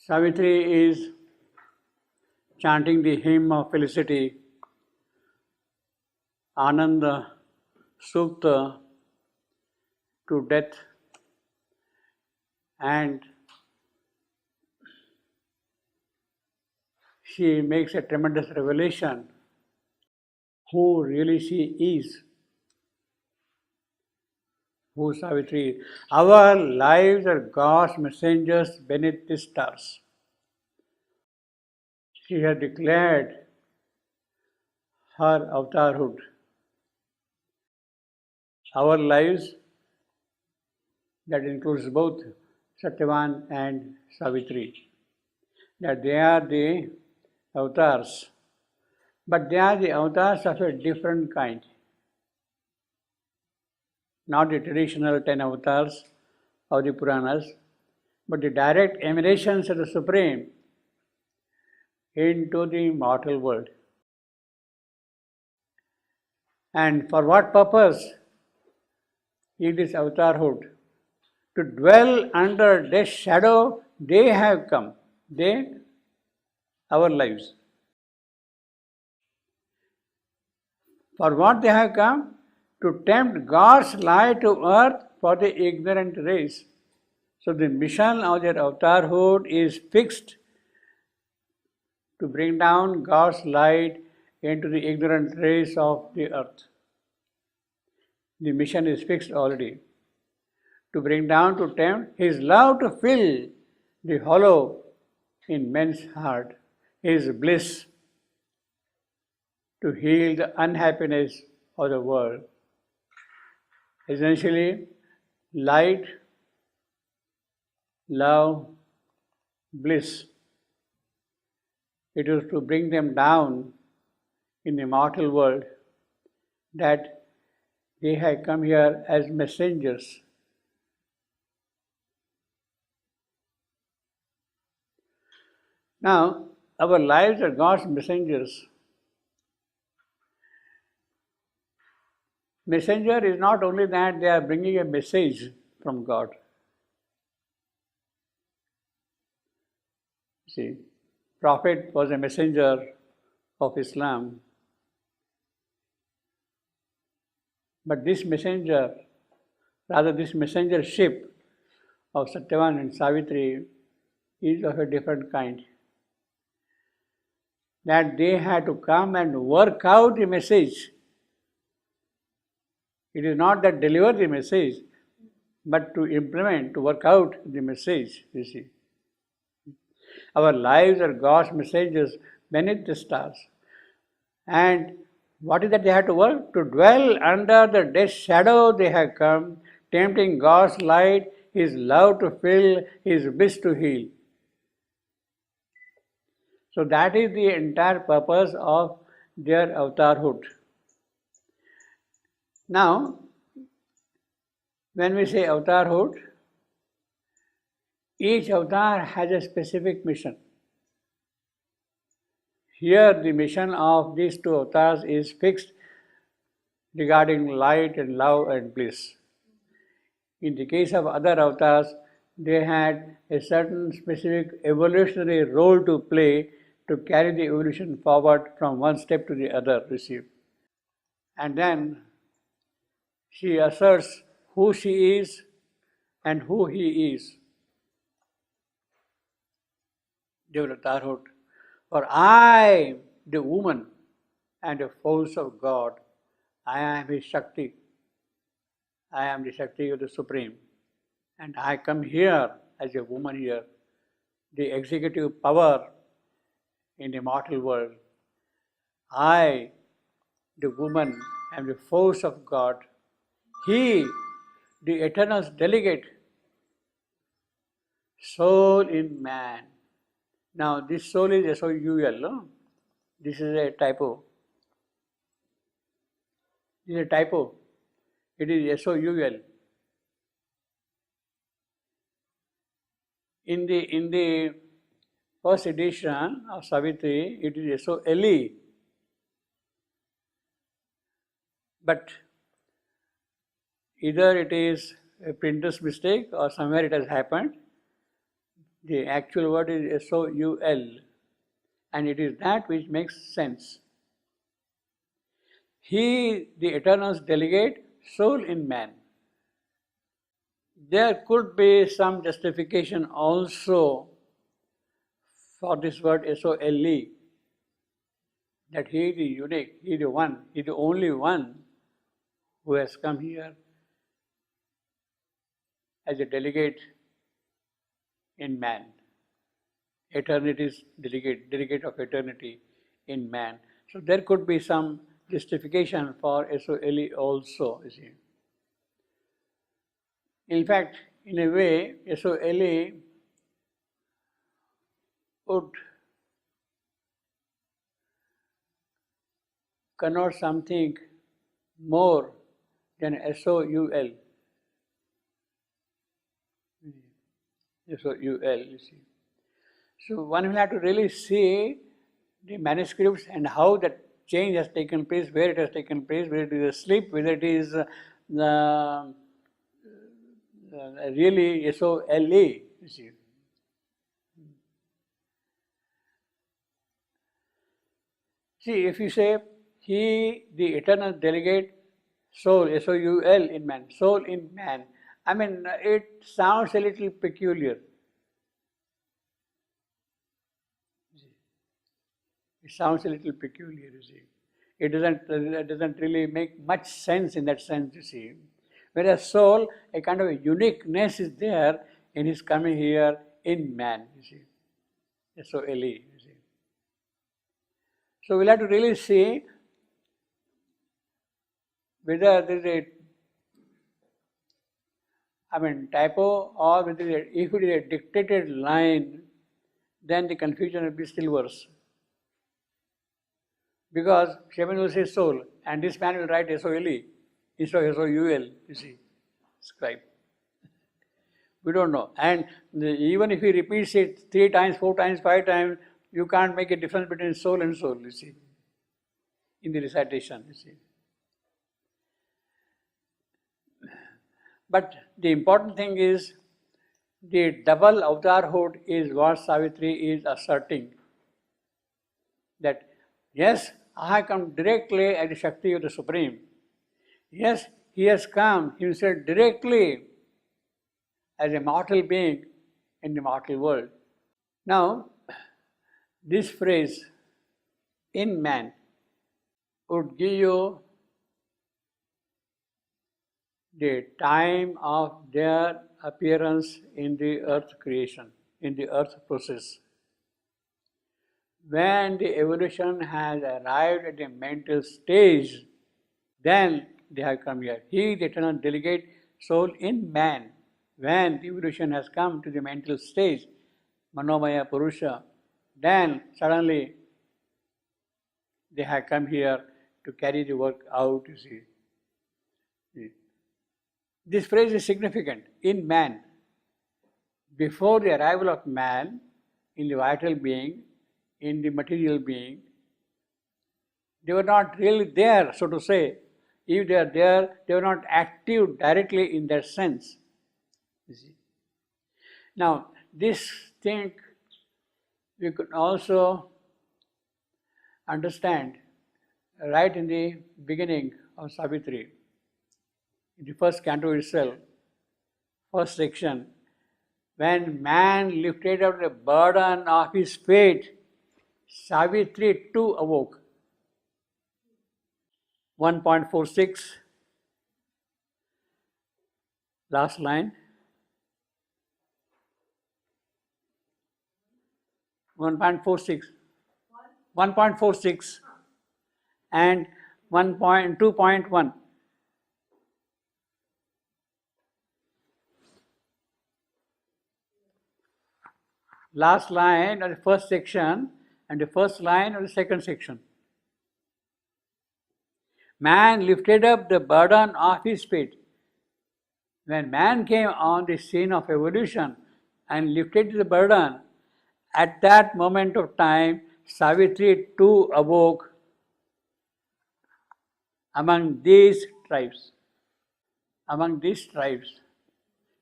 Savitri is chanting the hymn of felicity, Ananda Sukta, to death, and she makes a tremendous revelation who really she is, who Savitri is. Our lives are God's messengers beneath the stars. She has declared her avatarhood. Our lives, that includes both Satyavan and Savitri, that they are the avatars, but they are the avatars of a different kind. Not the traditional 10 avatars of the Puranas, but the direct emanations of the Supreme into the mortal world. And for what purpose is this avatarhood? To dwell under death's shadow, they have come. They, our lives. For what they have come? To tempt God's light to earth for the ignorant race. So the mission of their avatarhood is fixed to bring down God's light into the ignorant race of the earth. The mission is fixed already. To bring down, to tempt His love to fill the hollow in men's heart, His bliss to heal the unhappiness of the world. Essentially, light, love, bliss. It is to bring them down in the mortal world, that they have come here as messengers. Now, our lives are God's messengers. Messenger is not only that they are bringing a message from God. See, Prophet was a messenger of Islam. But this messenger, rather this messengership of Satyavan and Savitri is of a different kind. That they had to come and work out the message. It is not that deliver the message, but to implement, to work out the message, you see. Our lives are God's messengers beneath the stars. And what is that they have to work? To dwell under the death's shadow they have come, tempting God's light, His love to fill, His bliss to heal. So that is the entire purpose of their avatarhood. Now, when we say avatarhood, each avatar has a specific mission. Here the mission of these two avatars is fixed regarding light and love and bliss. In the case of other avatars, they had a certain specific evolutionary role to play to carry the evolution forward from one step to the other, receive. And then she asserts who she is and who he is. Devratarhood. For I, the woman and the force of God, I am His Shakti. I am the Shakti of the Supreme. And I come here as a woman here, the executive power in the mortal world. I, the woman, am the force of God. He, the eternal delegate, soul in man. Now, this soul is S-O-U-L, no? This is a typo. This is a typo. It is S-O-U-L. In the first edition of Savitri, it is S-O-L-E. But either it is a printer's mistake or somewhere it has happened. The actual word is S-O-U-L, and it is that which makes sense. He, the Eternal's delegate, soul in man. There could be some justification also for this word S-O-L-E, that he is the unique, he is the one, he is the only one who has come here as a delegate in man. Eternity's delegate of eternity in man. So there could be some justification for S-O-L-E also, you see. In fact, in a way, S-O-L-E would connote something more than S-O-U-L. S-O-U-L, you see. So one will have to really see the manuscripts and how that change has taken place, where it has taken place, whether it is a slip, whether it is really S-O-L-E, you see. See, if you say, he, the eternal delegate, soul, S-O-U-L in man, soul in man, I mean, it sounds a little peculiar. It sounds a little peculiar, you see. It doesn't really make much sense in that sense, you see. Whereas soul, a kind of a uniqueness is there in his coming here in man, you see. S-O-L-E, you see. So we'll have to really see whether there is a typo, or whether if it is a dictated line, then the confusion will be still worse. Because Shaman will say soul, and this man will write S-O-L-E instead of S-O-U-L, you see, scribe. We don't know. And even if he repeats it 3 times, 4 times, 5 times, you can't make a difference between soul and soul, you see, in the recitation, you see. But the important thing is, the double avatarhood is what Savitri is asserting. That yes, I have come directly as the Shakti of the Supreme. Yes, he has come himself directly as a mortal being in the mortal world. Now, this phrase, in man, would give you the time of their appearance in the earth creation, in the earth process. When the evolution has arrived at a mental stage, then they have come here. He, the eternal delegate soul in man, when the evolution has come to the mental stage, Manomaya Purusha, then suddenly they have come here to carry the work out, you see. This phrase is significant. In man, before the arrival of man in the vital being, in the material being, they were not really there, so to say. If they are there, they were not active directly in that sense. You see. Now, this thing we could also understand right in the beginning of Savitri. In the first canto itself, first section, when man lifted up the burden of his fate, Savitri too awoke. 1.46, last line. 1.46. 1.46 and 2.1. Last line of the first section and the first line of the second section. Man lifted up the burden of his fate. When man came on the scene of evolution and lifted the burden, at that moment of time, Savitri too awoke among these tribes. Among these tribes.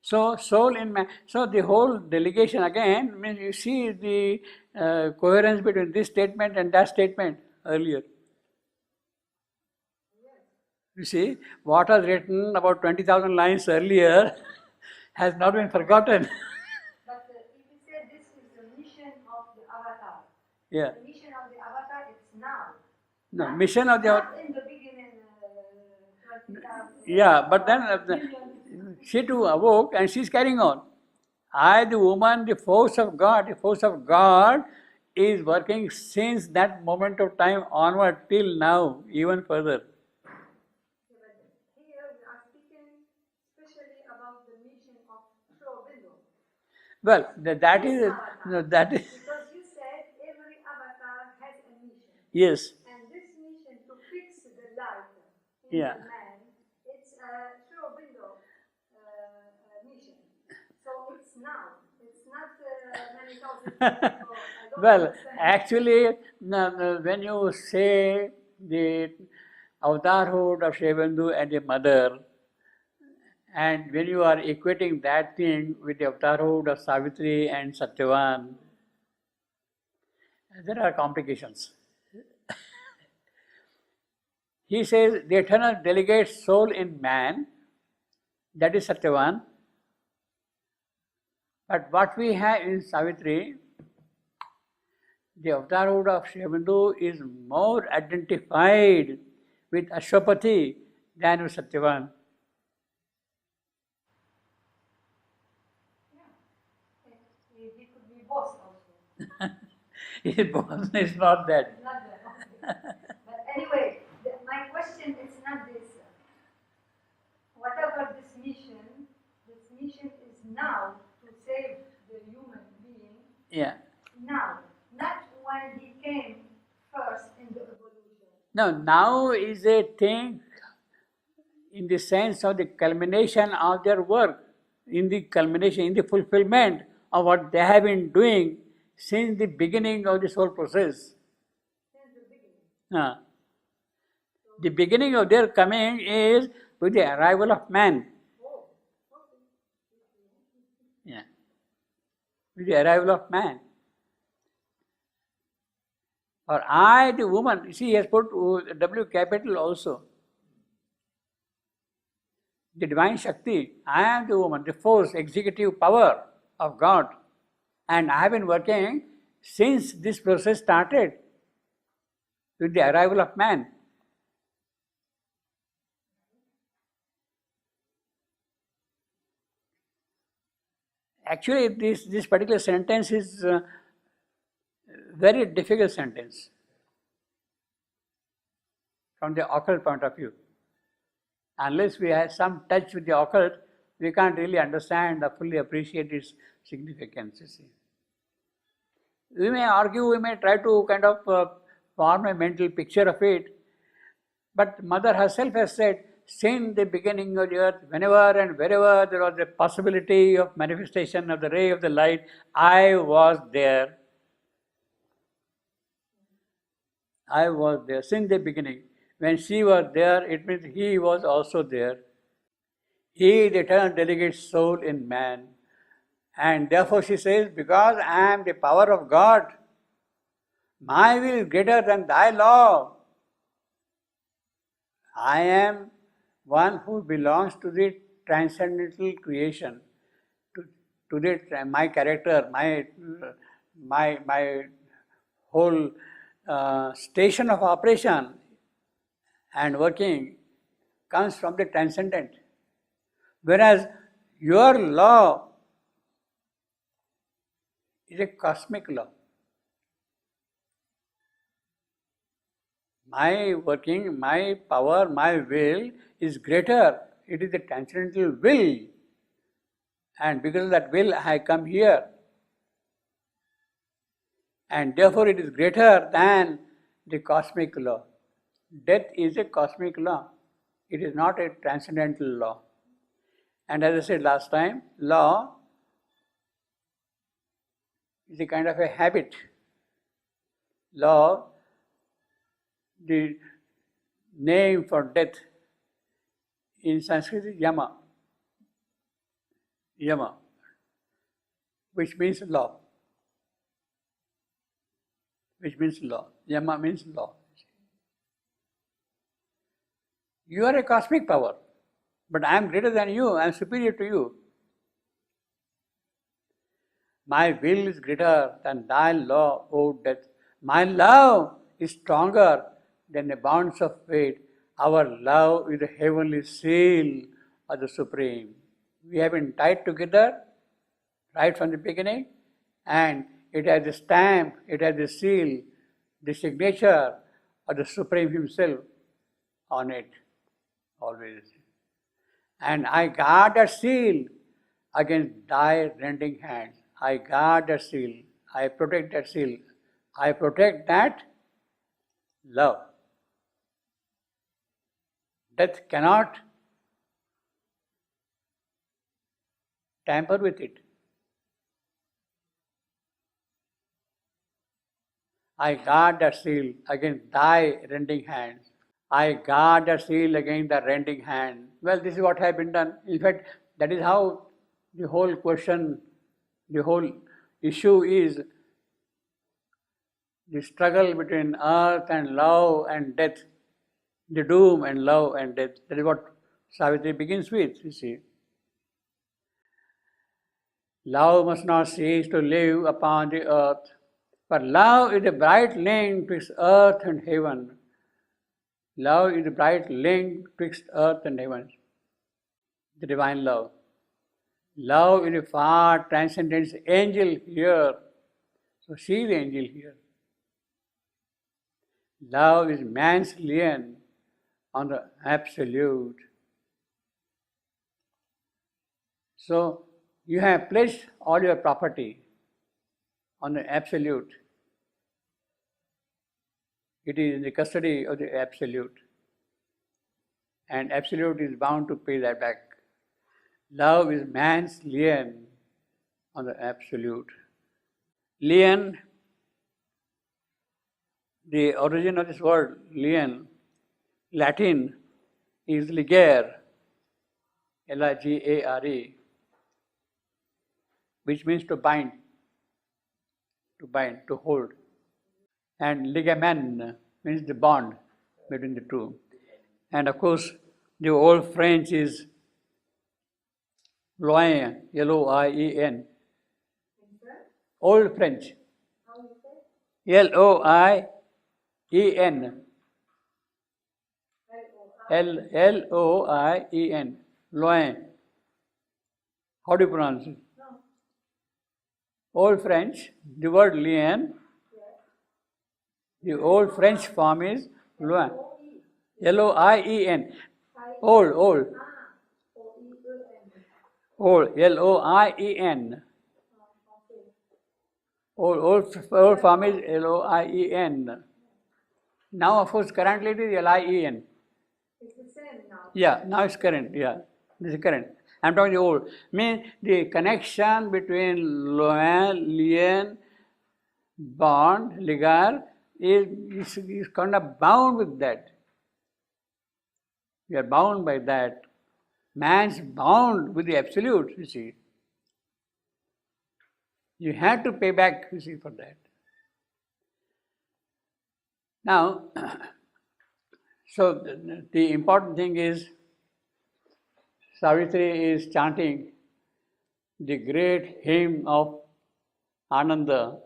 So, soul in man. So, the whole delegation again means you see the coherence between this statement and that statement earlier. You see, what was written about 20,000 lines earlier has not been forgotten. But if you say this is the mission of the avatar, Yeah. the mission of the avatar is now. No, Not- mission of the not in the beginning. 20,000. Yeah, but then she too awoke and she's carrying on. I, the woman, the force of God is working since that moment of time onward till now, even further. Here we are speaking especially about the mission of Sri Aurobindo. Well, that is, no, that is, Because you said every avatar has a mission. yes, And this mission to fix the light in Yeah. the man, it's a Sri Aurobindo mission. So it's now. It's not many thousand years ago. I don't well, understand. actually, when you say the avatarhood of Sri Aurobindo and the mother, and when you are equating that thing with the avatarhood of Savitri and Satyavan, there are complications. He says the eternal delegates soul in man, that is Satyavan. But what we have in Savitri, the avatarhood of Sri Aurobindo is more identified with Ashwapati than with Satyavan. He could be boss also. His boss is not that. Not that. Okay. But anyway, my question is not this. Whatever this mission is now to save the human being. Yeah. Now, not when he came first in the evolution. No, now is a thing in the sense of the culmination of their work, in the culmination, in the fulfillment of what they have been doing since the beginning of this whole process. Since the beginning. The beginning of their coming is with the arrival of man. Oh, okay. Yeah. With the arrival of man. Or I, the woman, you see, he has put W capital also. The divine Shakti, I am the woman, the force, executive power of God. And I have been working since this process started with the arrival of man. Actually, this particular sentence is a very difficult sentence from the occult point of view. Unless we have some touch with the occult, we can't really understand or fully appreciate its significance. You see. We may argue, we may try to kind of form a mental picture of it, but Mother herself has said, since the beginning of the earth, whenever and wherever there was a possibility of manifestation of the ray of the light, I was there. I was there since the beginning. When she was there, it means he was also there. He is the eternal delegate soul in man. And therefore she says, because I am the power of God, my will is greater than thy law. I am one who belongs to the transcendental creation, to the, my character, my whole station of operation and working comes from the transcendent. Whereas your law is a cosmic law. My working, my power, my will is greater. It is the transcendental will. And because of that will, I come here. And therefore it is greater than the cosmic law. Death is a cosmic law. It is not a transcendental law. And as I said last time, law is a kind of a habit. Law, the name for death in Sanskrit is yama. Yama, which means law. Which means law. Yama means law. You are a cosmic power, but I am greater than you, I am superior to you. My will is greater than thy law, O death. My love is stronger than the bonds of fate. Our love is the heavenly seal of the Supreme. We have been tied together right from the beginning, and it has the stamp, it has the seal, the signature of the Supreme Himself on it, always. And I guard that seal against thy rending hands. I guard that seal. I protect that seal. I protect that love. Death cannot tamper with it. I guard that seal against thy rending hands. I guard that seal against the rending hand. Well, this is what has been done. In fact, that is how the whole question, the whole issue is the struggle between earth and love and death, the doom and love and death. That is what Savitri begins with, you see. Love must not cease to live upon the earth, but love is a bright link twixt earth and heaven. Love is a bright link twixt earth and heaven. The divine love. Love is a far transcendent angel here. So she is the angel here. Love is man's lien on the absolute. So you have placed all your property on the absolute. It is in the custody of the absolute. And absolute is bound to pay that back. Love is man's lien on the absolute. Lien, the origin of this word, lien, Latin is ligare, L-I-G-A-R-E, which means to bind, to hold. And ligamen means the bond between the two. And of course, the old French is loin, L-O-I-E-N. Old French. L-O-I-E-N. L-O-I-E-N. Loin. How do you pronounce it? Old French, the word lien, the old French form is loin. L-O-I-E-N. Old. Old, L-O-I-E-N. Old form is L-O-I-E-N. Now, of course, currently it is L-I-E-N. It's the same now. Yeah, now it's current, yeah. This is current. I'm talking the old. Means the connection between lien, bond, ligar is kind of bound with that. We are bound by that. Man's bound with the absolute, you see. You have to pay back, you see, for that. Now, so the important thing is, Savitri is chanting the great hymn of Ananda.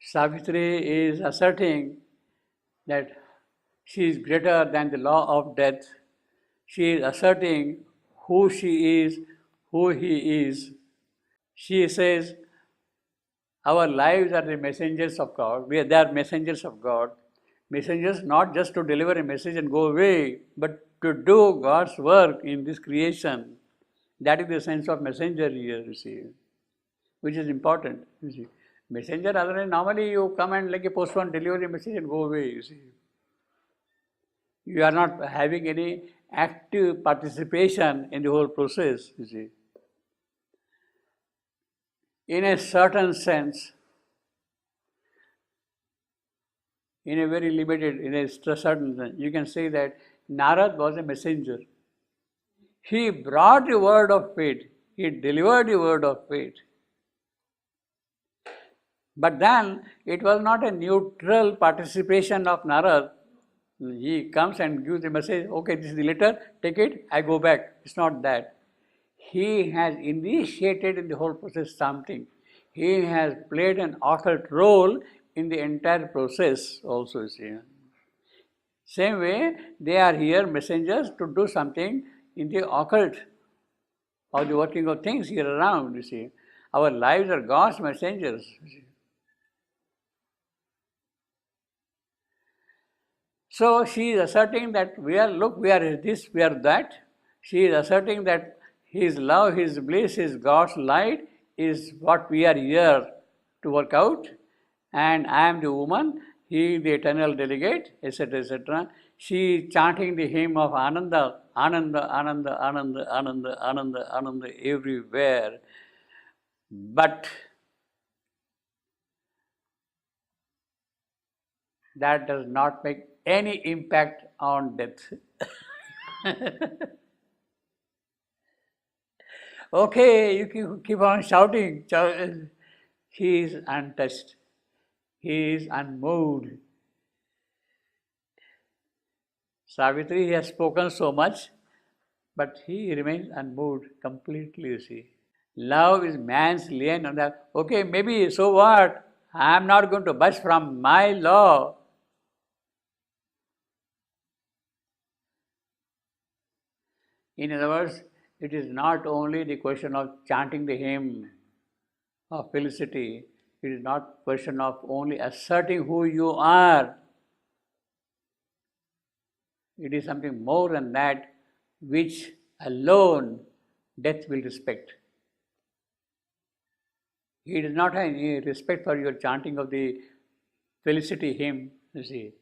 Savitri is asserting that she is greater than the law of death. She is asserting who she is, who he is. She says, our lives are the messengers of God. They are messengers of God. Messengers not just to deliver a message and go away, but to do God's work in this creation. That is the sense of messenger here, you see, which is important, you see. Messenger, otherwise normally you come and like a postman deliver a message and go away, you see. You are not having any active participation in the whole process, you see. In a certain sense, in a very limited, in a certain sense, you can say that Narad was a messenger. He brought the word of fate. he delivered the word of faith. But then it was not a neutral participation of Narad. He comes and gives the message, okay, this is the letter, take it, I go back. It's not that. He has initiated in the whole process something. He has played an occult role in the entire process also, you see. Same way, they are here messengers to do something in the occult of the working of things here around, you see. Our lives are God's messengers, you see. So she is asserting that we are this, we are that. She is asserting that His love, His bliss, His God's light is what we are here to work out. And I am the woman, he the eternal delegate, etc., etc. She is chanting the hymn of Ananda, Ananda, Ananda, Ananda, Ananda, Ananda, Ananda everywhere. But that does not make any impact on death. Okay, you keep on shouting. He is untouched. He is unmoved. Savitri has spoken so much, but he remains unmoved completely, you see. Love is man's lien on that. Okay, maybe, so what? I am not going to budge from my law. In other words, it is not only the question of chanting the hymn of felicity, it is not a question of only asserting who you are. It is something more than that, which alone death will respect. He does not have any respect for your chanting of the felicity hymn, you see.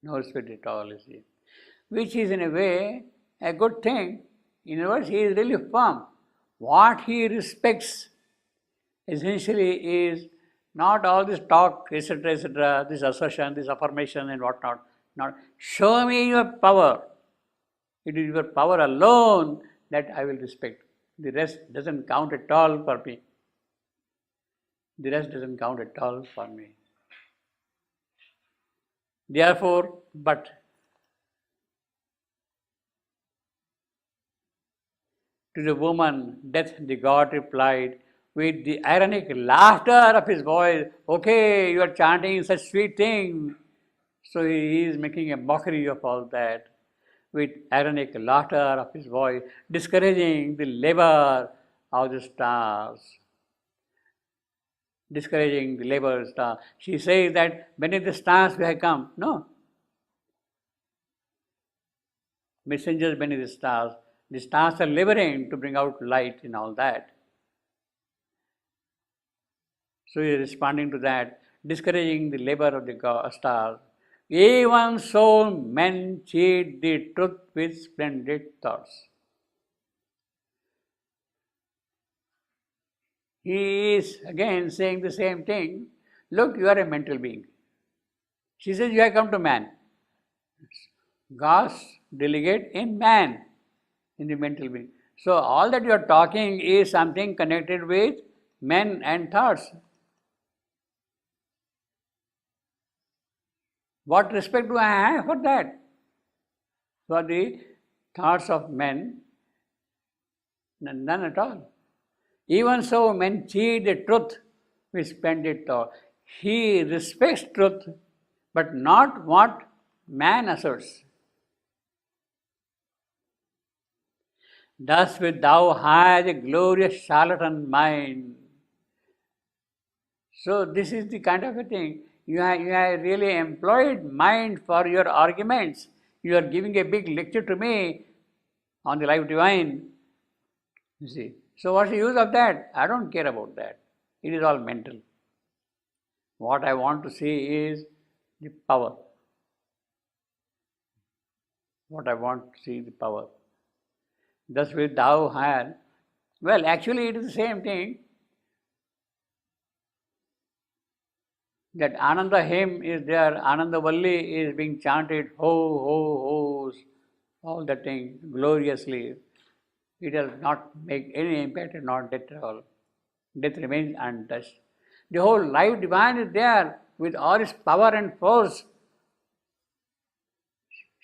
No respect at all, you see. Which is in a way a good thing. In other words, he is really firm. What he respects essentially is not all this talk, etc., etc., this assertion, this affirmation and whatnot. Not show me your power. It is your power alone that I will respect. The rest doesn't count at all for me. The rest doesn't count at all for me. Therefore, but to the woman, death the god replied with the ironic laughter of his voice, okay, you are chanting such sweet things. So he is making a mockery of all that with ironic laughter of his voice, discouraging the labor of the stars. Discouraging the labor of the stars. She says that beneath the stars we have come. No. Messengers beneath the stars. The stars are laboring to bring out light and all that. So he is responding to that, discouraging the labor of the stars. Even so, men cheat the truth with splendid thoughts. He is again saying the same thing. Look, you are a mental being. She says, you have come to man. God's delegate in man, in the mental being. So all that you are talking is something connected with men and thoughts. What respect do I have for that? For the thoughts of men? None at all. Even so, men cheat the truth with splendid thought. He respects truth, but not what man asserts. Thus wilt thou hide a glorious charlatan mind. So this is the kind of a thing. You have really employed mind for your arguments. You are giving a big lecture to me on the life divine. You see. So what's the use of that? I don't care about that. It is all mental. What I want to see is the power. What I want to see is the power. Thus wilt thou hire. Well, actually it is the same thing. That Ananda hymn is there, Ananda Valli is being chanted, ho, ho, ho, all that thing, gloriously. It does not make any impact on death at all. Death remains untouched. The whole life divine is there with all its power and force.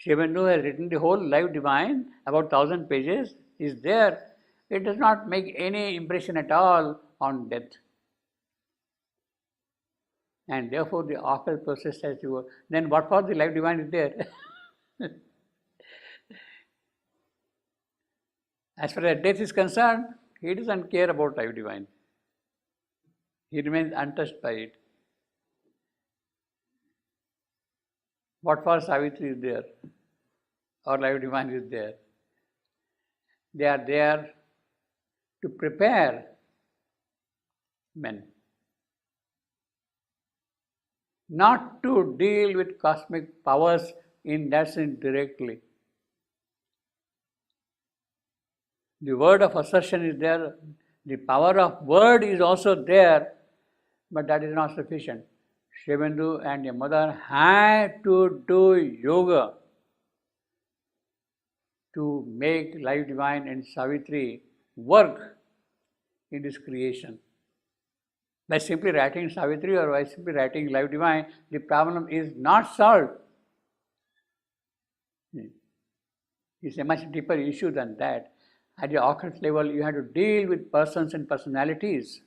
Shivandu has written the whole life divine, about 1000 pages, is there. It does not make any impression at all on death. And therefore the occult process has to work. Then what for the life divine is there? As far as death is concerned, he doesn't care about life divine. He remains untouched by it. What for Savitri is there? Or life divine is there? They are there to prepare men. Not to deal with cosmic powers in that sense directly. The word of assertion is there, the power of word is also there, but that is not sufficient. Shivandu and your mother had to do yoga to make life divine and Savitri work in this creation. By simply writing Savitri or by simply writing life divine, the problem is not solved. It's a much deeper issue than that. At the occult level, you have to deal with persons and personalities.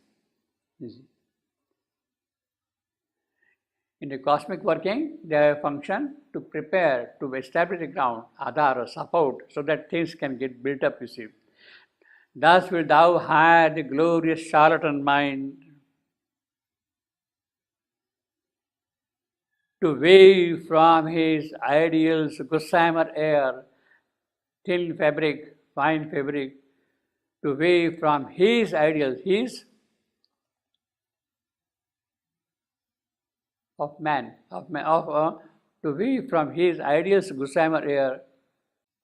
In the cosmic working, they have a function to prepare, to establish the ground, adhar or support, so that things can get built up, you see. Thus wilt thou hide the glorious charlatan mind to wave from his ideals gossamer air, thin fabric, fine fabric, to wave from his ideals, his of man, to wave from his ideals gossamer air,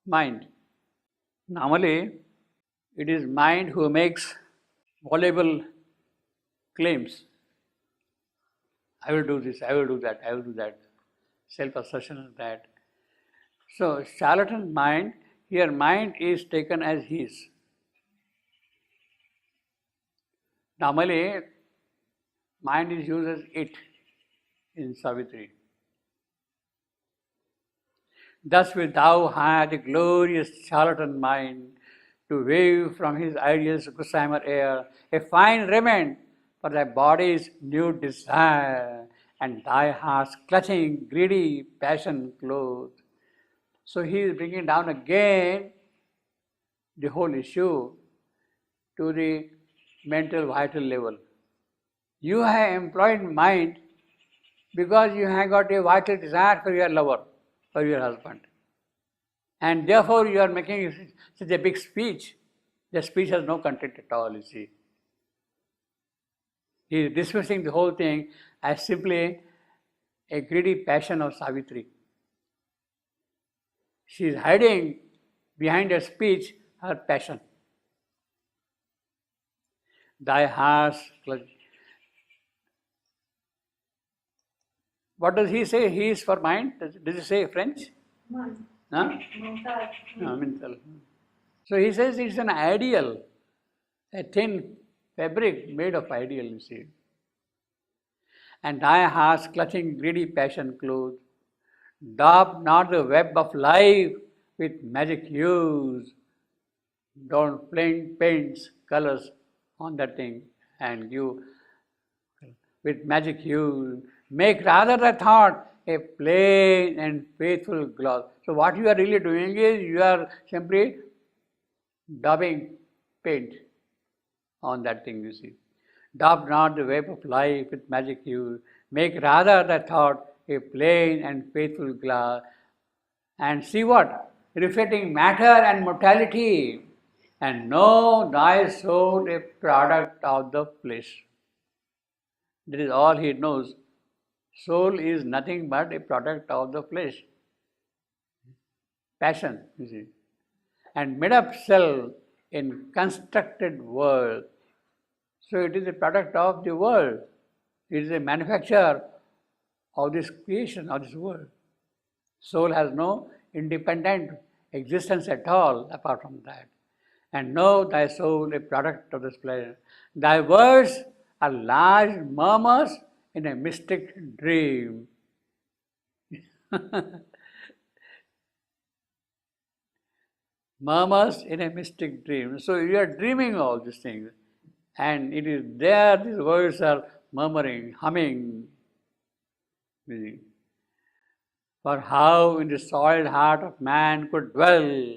mind. Normally, it is mind who makes voluble claims. I will do this, I will do that, I will do that. Self-assertion is that. So, charlatan mind, here mind is taken as his. Normally, mind is used as it in Savitri. Thus wilt thou hide the glorious charlatan mind to wave from his ideals gossamer air, a fine raiment for thy body's new desire, and thy heart's clutching, greedy passion clothed. So he is bringing down again the whole issue to the mental vital level. You have employed mind because you have got a vital desire for your lover, for your husband. And therefore you are making such a big speech. The speech has no content at all, you see. He is dismissing the whole thing as simply a greedy passion of Savitri. She is hiding behind her speech her passion. Thy heart's clutch. What does he say? He is for mind. Does he say French? Mind. Huh? Mental. No, mental. So he says it's an ideal, a thin fabric made of ideal, you see. And thy heart's clutching greedy passion clothed, daub not the web of life with magic hues. Don't paint colors on that thing and give with magic hues. Make rather the thought a plain and faithful gloss. So what you are really doing is you are simply daubing paint on that thing, you see. Daub not the web of life with magic hues. Make rather the thought a plain and faithful glass. And see what? Reflecting matter and mortality. And know thy soul a product of the flesh. That is all he knows. Soul is nothing but a product of the flesh. Passion, you see. And made up self in constructed world. So it is a product of the world. It is a manufacture of this creation, of this world. Soul has no independent existence at all apart from that. and know thy soul a product of this pleasure. Thy words are large murmurs in a mystic dream. Murmurs in a mystic dream. So you are dreaming all these things, and it is there these words are murmuring, humming. For how in the soiled heart of man could dwell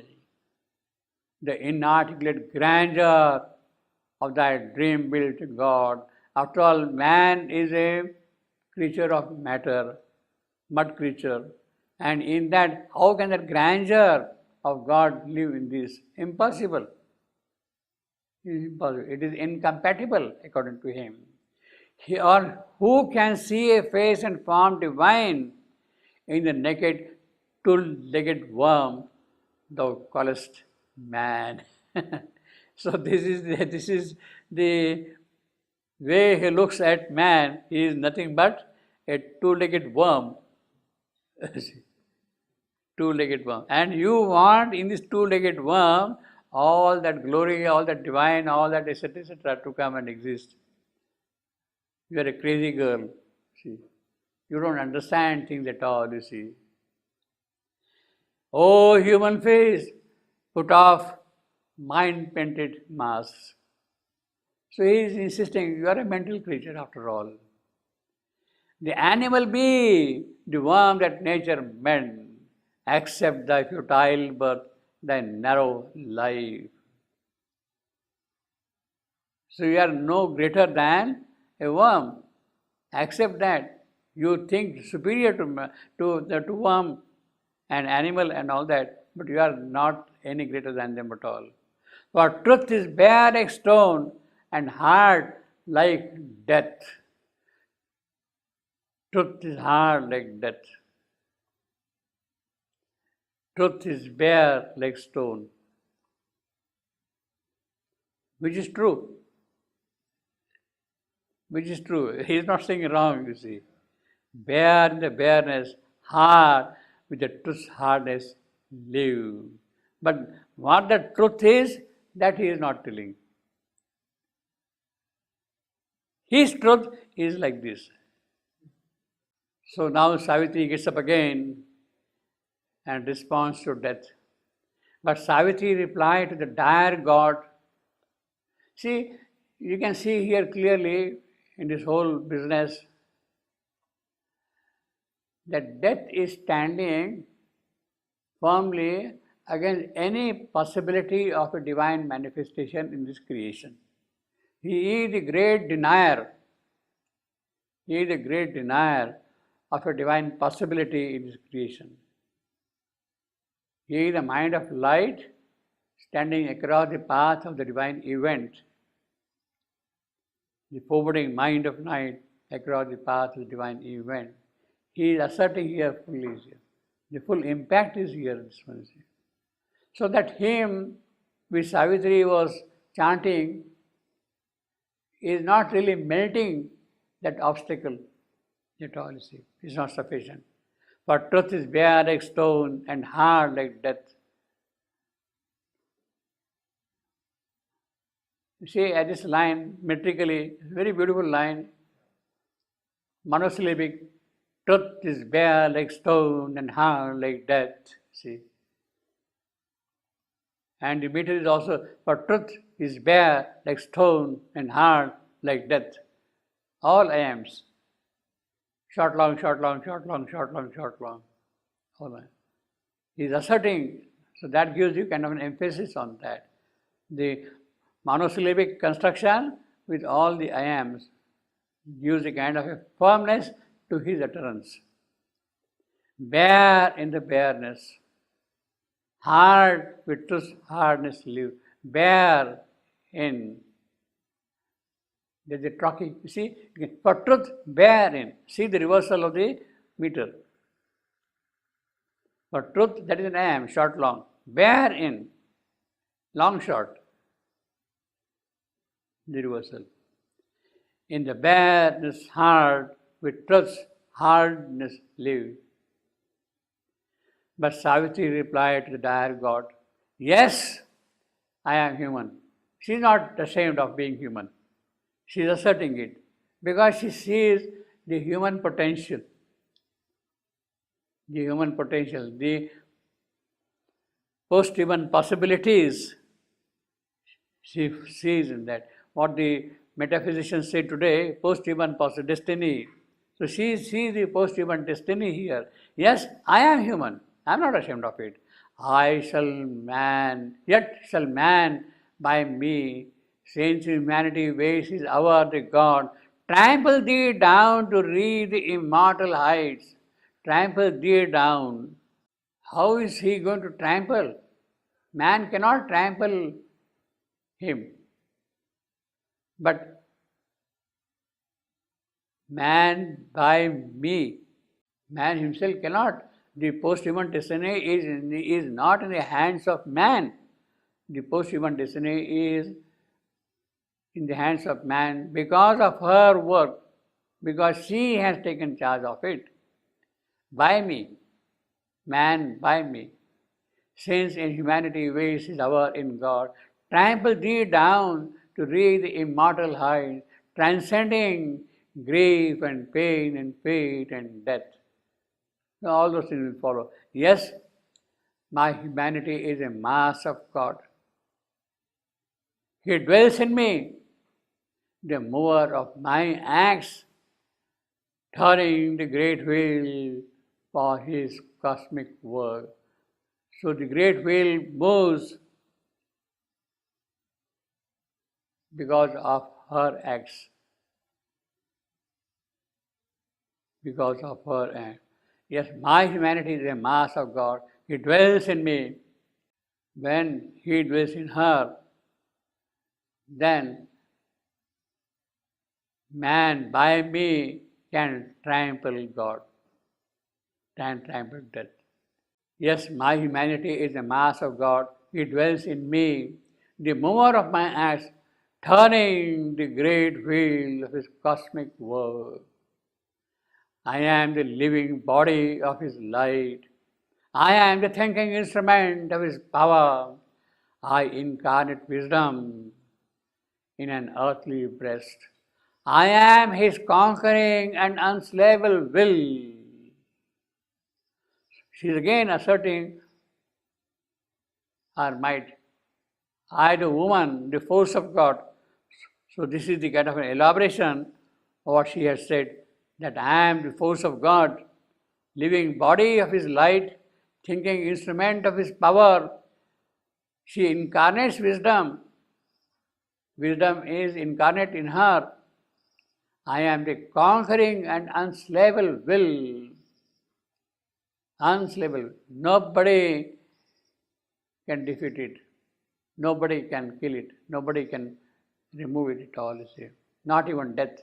the inarticulate grandeur of thy dream-built God. After all, man is a creature of matter, mud creature, and in that, how can the grandeur of God live in this? Impossible. It is impossible. It is incompatible according to him. Or who can see a face and form divine in the naked, two-legged worm thou callest man? So this is the way he looks at man. He is nothing but a two-legged worm. Two-legged worm. And you want in this two-legged worm all that glory, all that divine, all that etc. to come and exist. You are a crazy girl, see. You don't understand things at all, you see. Oh, human face, put off mind-painted masks. So he is insisting, you are a mental creature after all. The animal be the worm that nature meant, accept thy futile birth, thy narrow life. So you are no greater than a worm. Accept that. You think superior to worm and animal and all that, but you are not any greater than them at all. For truth is bare like stone and hard like death. Truth is hard like death. Truth is bare like stone. Which is true. Which is true. He is not saying wrong, you see. Bare in the bareness, hard with the truth's hardness, live. But what the truth is, that he is not telling. His truth is like this. So now Savitri gets up again and responds to death. But Savitri replied to the dire god. See, you can see here clearly in this whole business that death is standing firmly against any possibility of a divine manifestation in this creation. He is the great denier. He is the great denier of a divine possibility in this creation. He is the mind of light standing across the path of the divine event. The forwarding mind of night across the path of the divine event. He is asserting here fully here. The full impact is here, this one is here. So that hymn which Savitri was chanting is not really melting that obstacle at all, you see. It's not sufficient. For truth is bare like stone and hard like death. You see, at this line, metrically, very beautiful line, monosyllabic, truth is bare like stone and hard like death, see. And the meter is also, for truth is bare like stone and hard like death. All aims. Short, long, short, long, short, long, short, long, short, long. All right. He is asserting, so that gives you kind of an emphasis on that. The monosyllabic construction with all the iams gives a kind of a firmness to his utterance. Bare in the bareness, hard with truth's hardness live. Bare in. There's a trochee. You see, for truth, bare in. See the reversal of the meter. For truth, that is an am, short, long. Bare in. Long, short. The reversal. In the bareness, hard, with truth's hardness live. But Savitri replied to the dire god, yes, I am human. She is not ashamed of being human. She is asserting it because she sees the human potential, the post-human possibilities. She sees in that. What the metaphysicians say today, post-human destiny. So she sees the post-human destiny here. Yes, I am human. I am not ashamed of it. Yet shall man by me, since humanity wastes our the God, trample thee down to reach the immortal heights. Trample thee down. How is he going to trample? Man cannot trample him. But man by me, man himself cannot. The post-human destiny is not in the hands of man. The post-human destiny is in the hands of man because of her work, because she has taken charge of it. By me, man by me. Since in humanity ways is our in God, trample thee down to reach the immortal heights, transcending grief and pain and fate and death. Now all those things will follow. Yes, my humanity is a mass of God. He dwells in me, the mover of my acts, turning the great wheel for his cosmic work. So the great wheel moves because of her acts. Because of her acts. Yes, my humanity is a mass of God. He dwells in me. When he dwells in her, then man by me can trample God, can trample death. Yes, my humanity is a mass of God. He dwells in me, the mover of my acts, turning the great wheel of his cosmic work. I am the living body of his light. I am the thinking instrument of his power. I incarnate wisdom in an earthly breast. I am his conquering and unslayable will. She is again asserting her might. I, the woman, the force of God. So this is the kind of an elaboration of what she has said, that I am the force of God, living body of his light, thinking instrument of his power. She incarnates wisdom. Wisdom is incarnate in her. I am the conquering and unslayable will. Unslayable. Nobody can defeat it. Nobody can kill it. Nobody can remove it at all, you see. Not even death.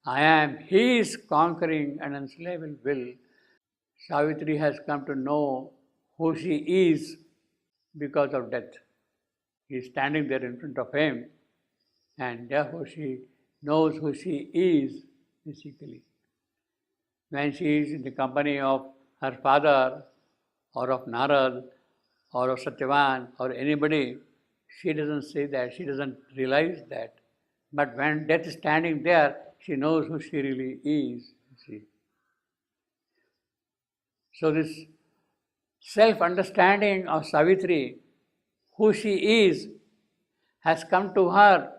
I am his conquering and unslayable will. Savitri has come to know who she is because of death. He is standing there in front of him, and therefore she knows who she is, basically. When she is in the company of her father, or of Narad, or of Satyavan, or anybody, she doesn't say that, she doesn't realize that. But when death is standing there, she knows who she really is. See. So this self-understanding of Savitri, who she is, has come to her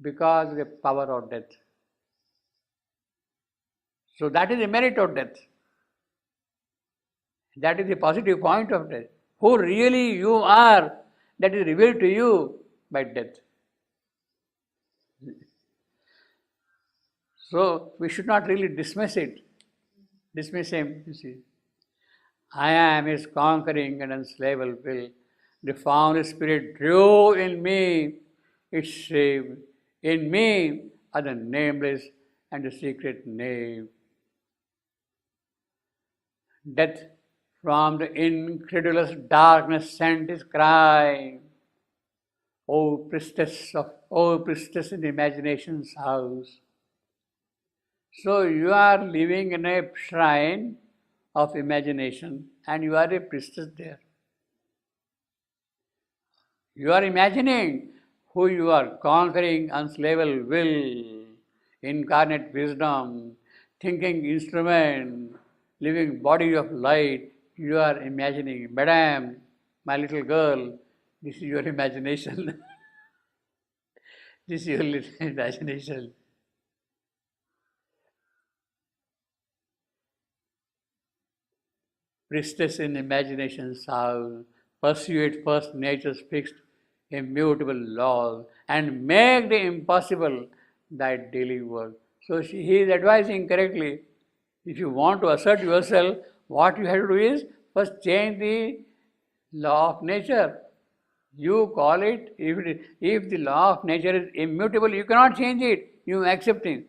because of the power of death. So that is the merit of death. That is the positive point of death. Who really you are, that is revealed to you by death. So we should not really dismiss it. Dismiss him, you see. I am his conquering and unslayable will. The found spirit drew in me its shape. In me are the nameless and the secret name. Death from the incredulous darkness sent his cry. O priestess in the imagination's house. So you are living in a shrine of imagination and you are a priestess there. You are imagining who you are, conquering unstable will, incarnate wisdom, thinking instrument, living body of light. You are imagining, Madam, my little girl, this is your imagination. This is your little imagination. Priestess in imagination sound, pursue it first nature's fixed, immutable laws, and make the impossible thy daily work. So he is advising correctly. If you want to assert yourself, what you have to do is first change the law of nature. You call it, if the law of nature is immutable, you cannot change it, you accept it.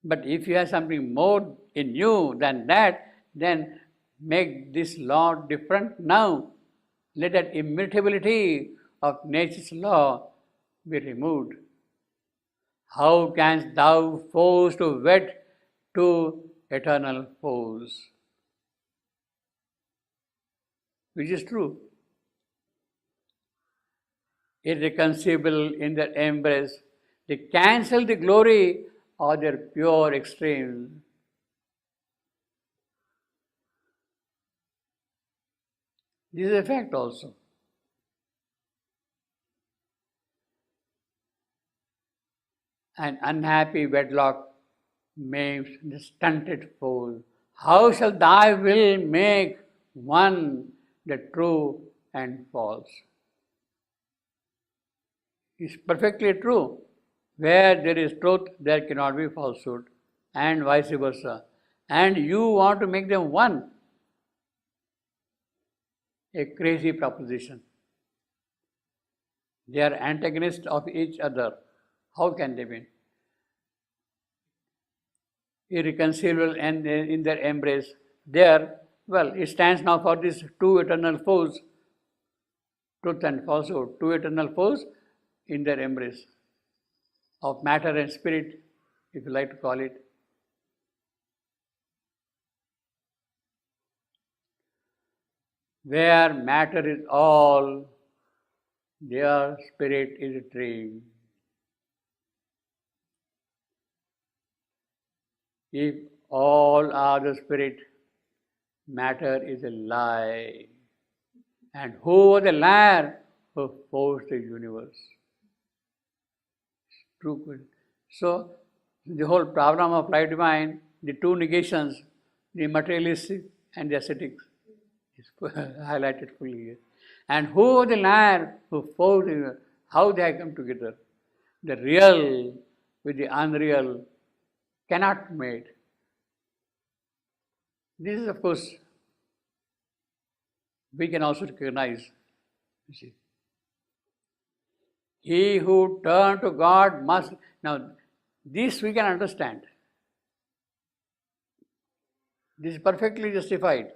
But if you have something more in you than that, then make this law different now. Let that immutability of nature's law be removed. How canst thou force to wed to eternal foes? Which is true. Irreconcilable in their embrace, they cancel the glory of their pure extremes. This is a fact also. An unhappy wedlock maims the stunted foal. How shall thy will make one the true and false? It's perfectly true. Where there is truth, there cannot be falsehood, and vice versa. And you want to make them one. A crazy proposition. They are antagonists of each other. How can they be? Irreconcilable and in their embrace. There, well, it stands now for these two eternal foes, truth and falsehood, two eternal foes in their embrace of matter and spirit, if you like to call it. Where matter is all, their spirit is a dream. If all are the spirit, matter is a lie. And who was the liar who forced the universe? True. So, the whole problem of life divine, the two negations, the materialistic and the ascetic, is highlighted fully here. And who was the liar who forced the, how they have come together? The real with the unreal cannot mate. This is, of course, we can also recognize. You see. He who turned to God must. Now, this we can understand. This is perfectly justified.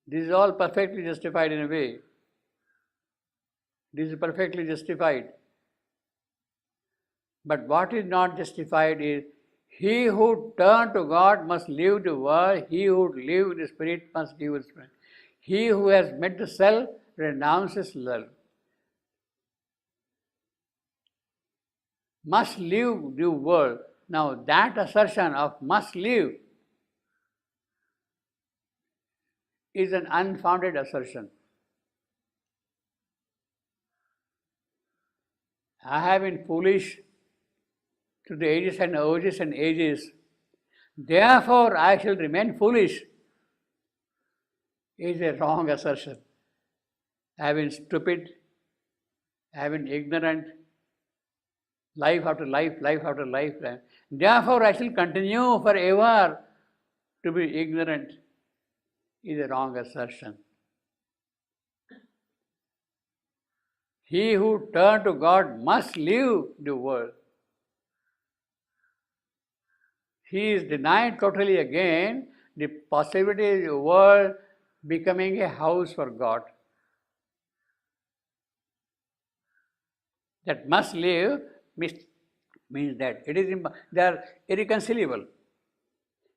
This is all perfectly justified in a way. This is perfectly justified. But what is not justified is, he who turned to God must leave the world, he who lives in the spirit must live in the spirit. He who has met the self renounces love. Must leave the world. Now that assertion of must leave is an unfounded assertion. I have been foolish to the ages and ages and ages, therefore I shall remain foolish, is a wrong assertion. I have been stupid, I have been ignorant, life after life, life after life. Therefore I shall continue forever to be ignorant, is a wrong assertion. He who turned to God must leave the world. He is denied totally again the possibility of the world becoming a house for God. That must live means that it is they are irreconcilable.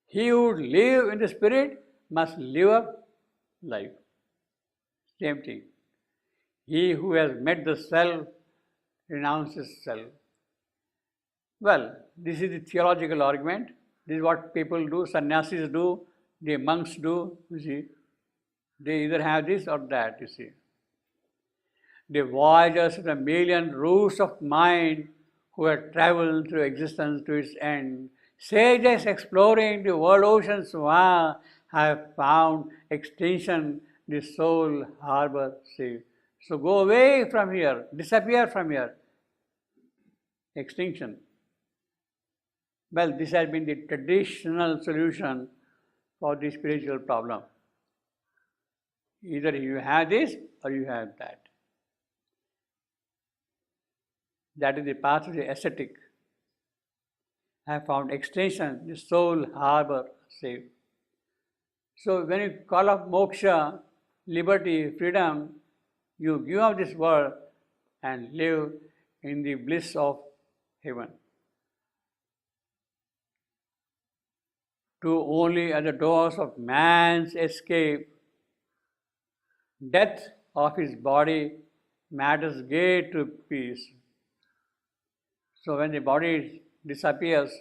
He who live in the spirit must live up life. Same thing. He who has met the self renounces self. Well, this is the theological argument. This is what people do, sannyasis do, the monks do, you see. They either have this or that, you see. The voyagers of the million roots of mind who have traveled through existence to its end, sages exploring the world oceans have found extinction, the sole harbor safe. So go away from here, disappear from here. Extinction. Well, this has been the traditional solution for the spiritual problem. Either you have this or you have that. That is the path of the ascetic. Have found extension, the sole harbor safe. So when you call up moksha, liberty, freedom, you give up this world and live in the bliss of heaven. To only at the doors of man's escape, death of his body matters gate to peace. So when the body disappears,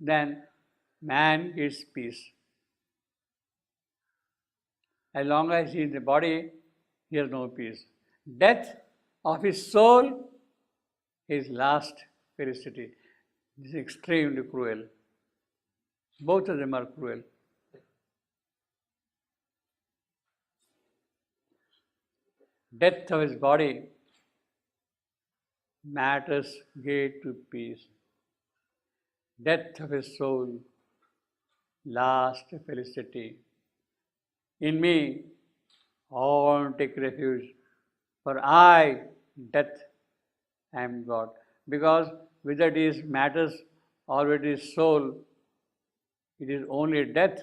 then man is peace. As long as he is in the body, he has no peace. Death of his soul is last felicity. This is extremely cruel. Both of them are cruel. Death of his body matters gate to peace. Death of his soul, last felicity. In me, all take refuge, for I, death, am God. Because whether it is matters or it is soul, it is only death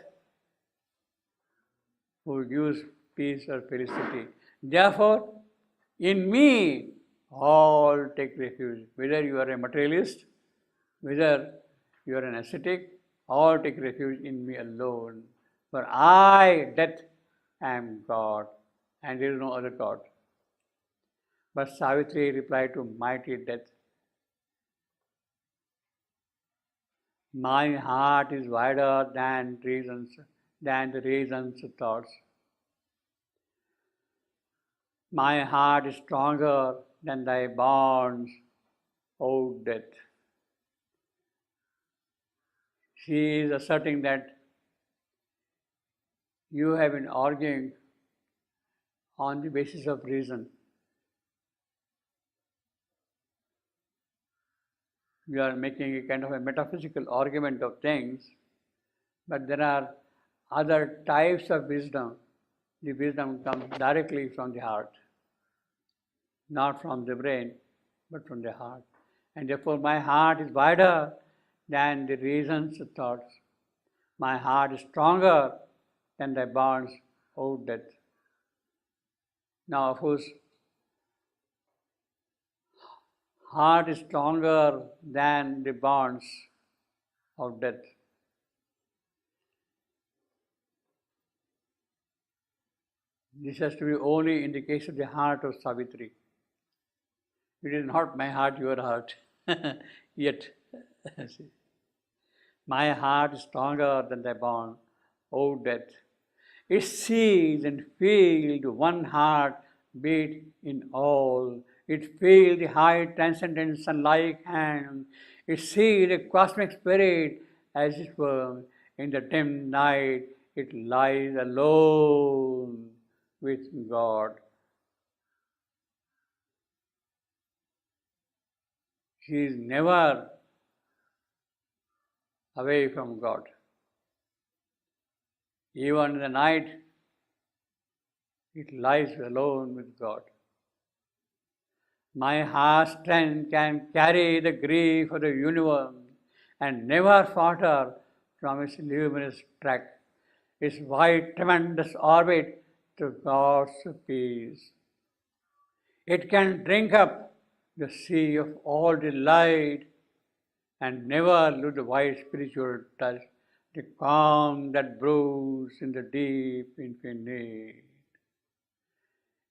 who gives peace or felicity. Therefore, in me, all take refuge. Whether you are a materialist, whether you are an ascetic, all take refuge in me alone. For I, death, am God, and there is no other God. But Savitri replied to mighty death, my heart is wider than the reason's thoughts. My heart is stronger than thy bonds, O death. She is asserting that you have been arguing on the basis of reason. You are making a kind of a metaphysical argument of things, but there are other types of wisdom. The wisdom comes directly from the heart, not from the brain, but from the heart. And therefore my heart is wider than the reason's thoughts. My heart is stronger than thy bonds, O death. Now, of course, heart is stronger than the bonds of death. This has to be only in the case of the heart of Savitri. It is not my heart, your heart, yet. My heart is stronger than thy bond, O death. It sees and feels the one heart beat in all. It feels the high transcendent sun-like hand. It sees the cosmic spirit as it were in the dim night. It lies alone with God. She is never away from God. Even in the night, it lies alone with God. My heart's strength can carry the grief of the universe and never falter from its luminous track, its wide, tremendous orbit to God's peace. It can drink up the sea of all delight and never lose the wide spiritual touch. the calm that brews in the deep infinite.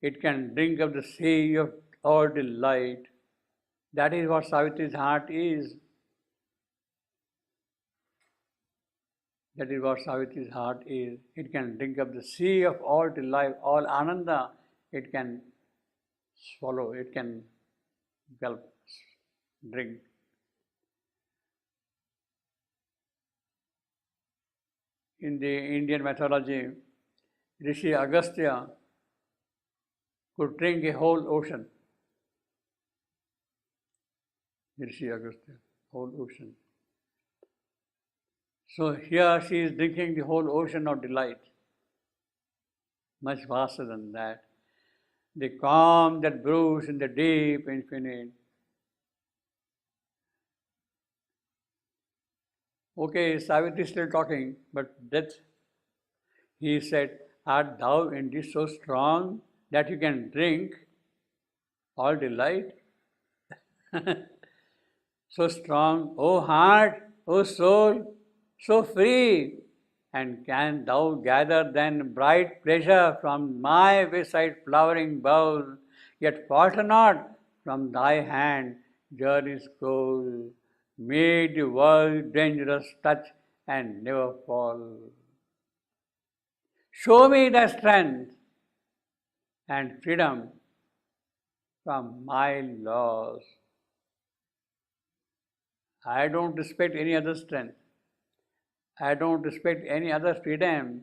It can drink of the sea of all delight. That is what Savitri's heart is. That is what Savitri's heart is. It can drink of the sea of all delight, all ananda. It can swallow, it can gulp, drink. In the Indian mythology, Rishi Agastya could drink a whole ocean. Rishi Agastya, whole ocean. So here she is drinking the whole ocean of delight, much vaster than that. The calm that brews in the deep infinite. Okay, Savitri is still talking, but death, he said, art thou indeed so strong that you can drink all delight? So strong, O heart, O soul, so free, and can thou gather then bright pleasure from my beside flowering bowl, yet falter not from thy hand journey's goal, made the world dangerous touch and never fall. Show me the strength and freedom from my laws. I don't respect any other strength. I don't respect any other freedom.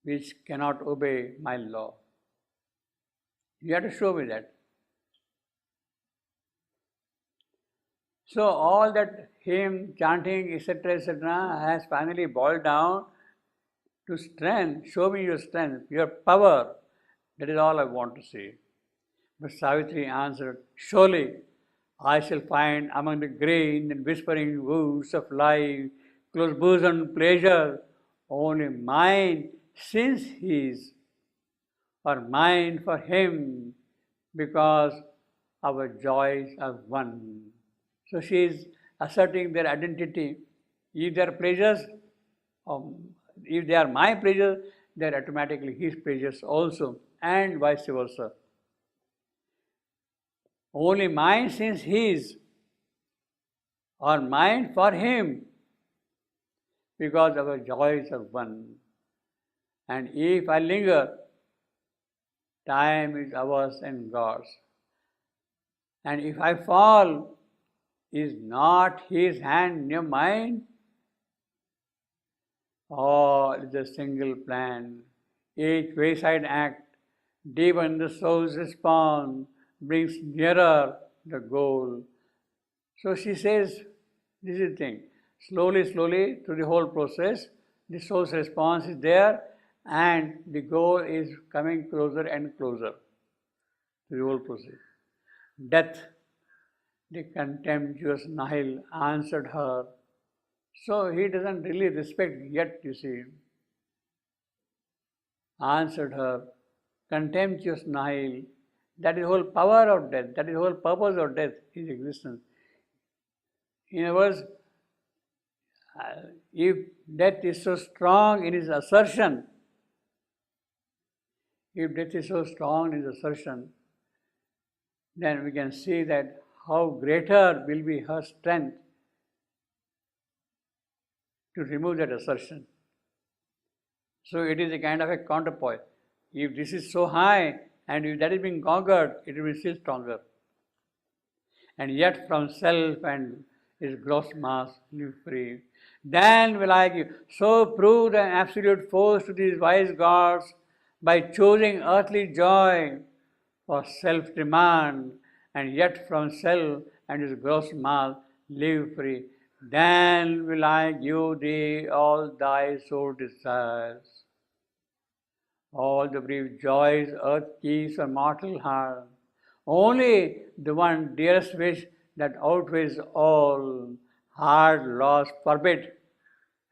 Which cannot obey my law. You have to show me that. So all that hymn, chanting, etc., has finally boiled down to strength. Show me your strength, your power. That is all I want to see. But Savitri answered, surely I shall find among the green and whispering woods of life, close bosom pleasure, only mine since his, or mine for him, because our joys are one. So she is asserting their identity. If they are pleasures, if they are my pleasures, they are automatically his pleasures also, and vice versa. Only mine since his, or mine for him, because our joys are one. And if I linger, time is ours and God's. And if I fall, is not his hand near mine? All is a single plan. Each wayside act, deepen the soul's response, brings nearer the goal. So she says, this is the thing. Slowly, slowly, through the whole process, the soul's response is there, and the goal is coming closer and closer to the whole process. Death, the contemptuous Nihil, answered her. So he doesn't really respect yet, you see. Answered her, contemptuous Nihil. That is the whole power of death. That is the whole purpose of death, his existence. In other words, if death is so strong in his assertion, then we can see that how greater will be her strength to remove that assertion. So it is a kind of a counterpoint. If this is so high, and if that is being conquered, it will be still stronger. And yet from self and his gross mass live free. Then will I give. So prove the absolute force to these wise gods by choosing earthly joy for self-demand, and yet from self and his gross mass live free. Then will I give thee all thy soul desires. All the brief joys earth keeps a mortal heart. Only the one dearest wish that outweighs all, hard loss forbid,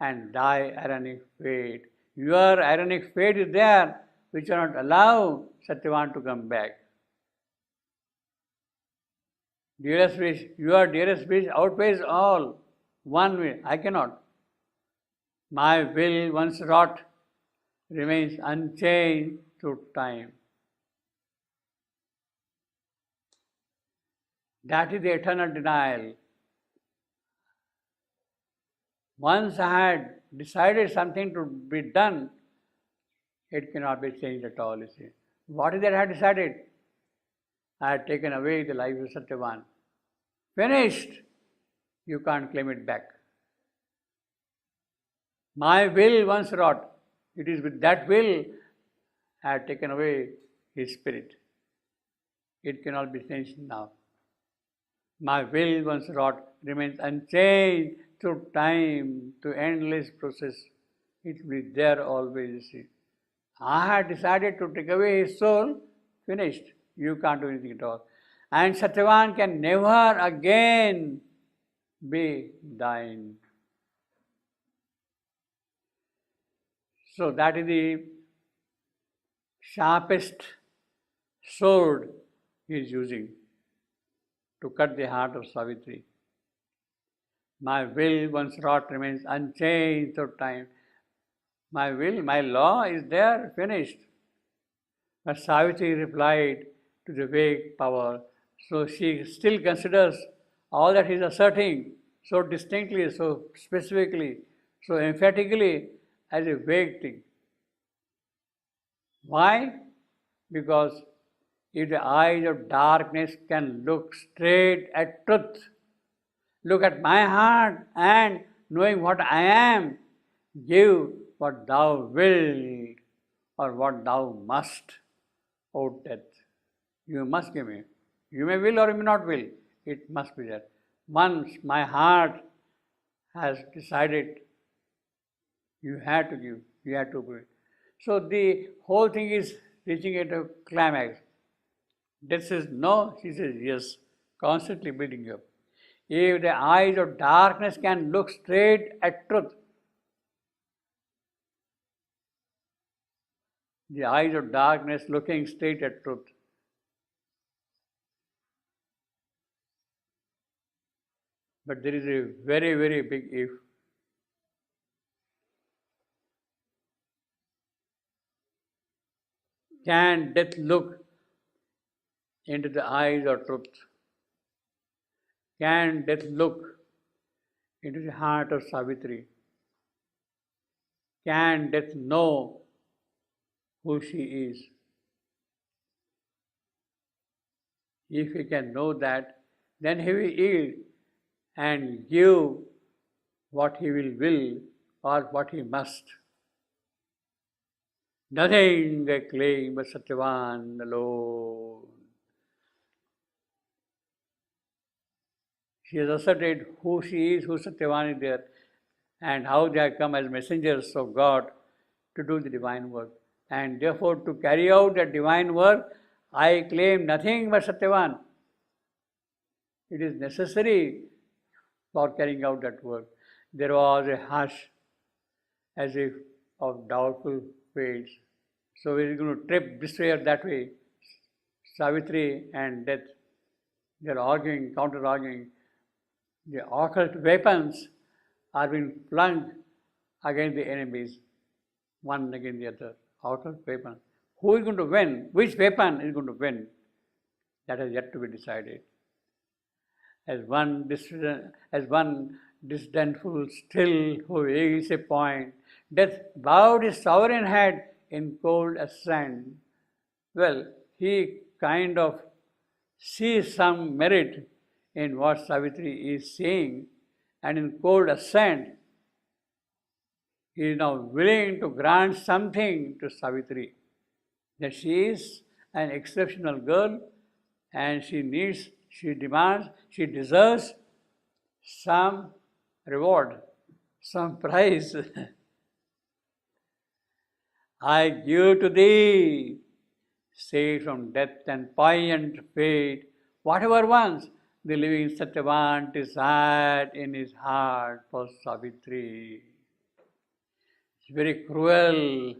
and thy ironic fate. Your ironic fate is there, which will not allow Satyavan to come back. Dearest wish, your dearest wish outweighs all. One way, I cannot. My will, once wrought, remains unchanged through time. That is the eternal denial. Once I had decided something to be done, it cannot be changed at all, you see. What is that I had decided? I had taken away the life of Satyavan. Finished. You can't claim it back. My will once wrought. It is with that will I had taken away his spirit. It cannot be changed now. My will once wrought remains unchanged through time, to endless process. It will be there always, you see. I had decided to take away his soul, finished. You can't do anything at all. And Satyavan can never again be thine. So that is the sharpest sword he is using to cut the heart of Savitri. My will once wrought remains unchanged through time. My will, my law is there, finished. But Savitri replied to the vague power, so she still considers all that he is asserting so distinctly, so specifically, so emphatically as a vague thing. Why? Because if the eyes of darkness can look straight at truth, look at my heart, and knowing what I am, give what thou wilt or what thou must, O death. You must give me. You may will or you may not will. It must be there. Once my heart has decided, you have to give, you have to give. So the whole thing is reaching at a climax. Death says no, she says yes, constantly building up. If the eyes of darkness can look straight at truth, the eyes of darkness looking straight at truth, but there is a very, very big if. Can death look into the eyes of truth? Can death look into the heart of Savitri? Can death know who she is? If he can know that, then he will yield and give what he will or what he must. Nothing they claim but Satyavan alone. She has asserted who she is, who Satyavan is there, and how they have come as messengers of God to do the divine work. And therefore, to carry out that divine work, I claim nothing but Satyavan. It is necessary for carrying out that work. There was a hush as if of doubtful fates. So we are going to trip this way or that way. Savitri and death, they are arguing, counter-arguing. The occult weapons are being flung against the enemies, one against the other. Occult weapon. Who is going to win? Which weapon is going to win? That has yet to be decided. As one disdainful still who is a point, death bowed his sovereign head in cold assent. Well, he kind of sees some merit in what Savitri is saying, and in cold assent, he is now willing to grant something to Savitri, that she is an exceptional girl and she needs, she demands, she deserves some reward, some prize. I give to thee, saved from death and poignant fate, whatever once the living Satyavan desired in his heart for Savitri. It's very cruel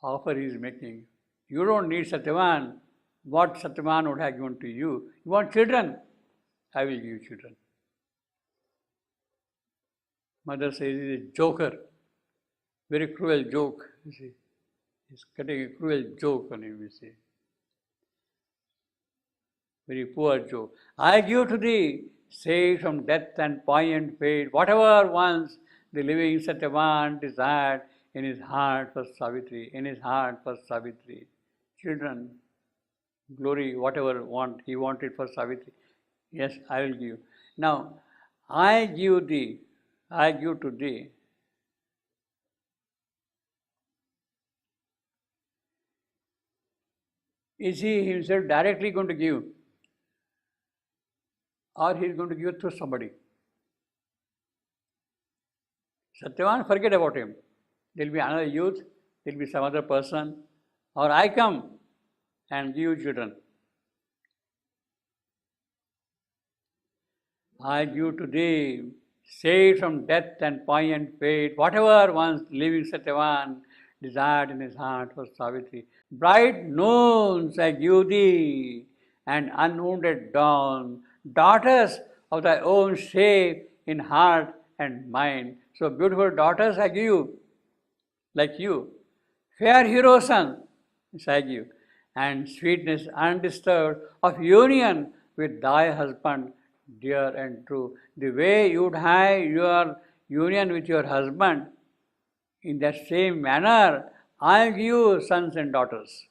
offer he is making. You don't need Satyavan, what Satyavan would have given to you. You want children? I will give you children. Mother says he's a joker, very cruel joke, you see. He's cutting a cruel joke on him, you see. Very poor joke. I give to thee, saved from death and poignant fate, whatever once the living Satyavan desired in his heart for Savitri, in his heart for Savitri. Children, glory, whatever he wanted for Savitri. Yes, I will give. Now, I give to thee. Is he himself directly going to give? Or he is going to give through somebody? Satyavan, forget about him. There will be another youth, there will be some other person, or I come and give you children. I give to thee, saved from death and poignant fate, whatever once living Satyavan desired in his heart for Savitri. Bright noons I give thee, and unwounded dawn, daughters of thy own shape in heart and mind. So beautiful daughters I give you, like you. Fair hero son, I give, and sweetness undisturbed of union with thy husband, dear and true. The way you would have your union with your husband, in that same manner, I give you sons and daughters.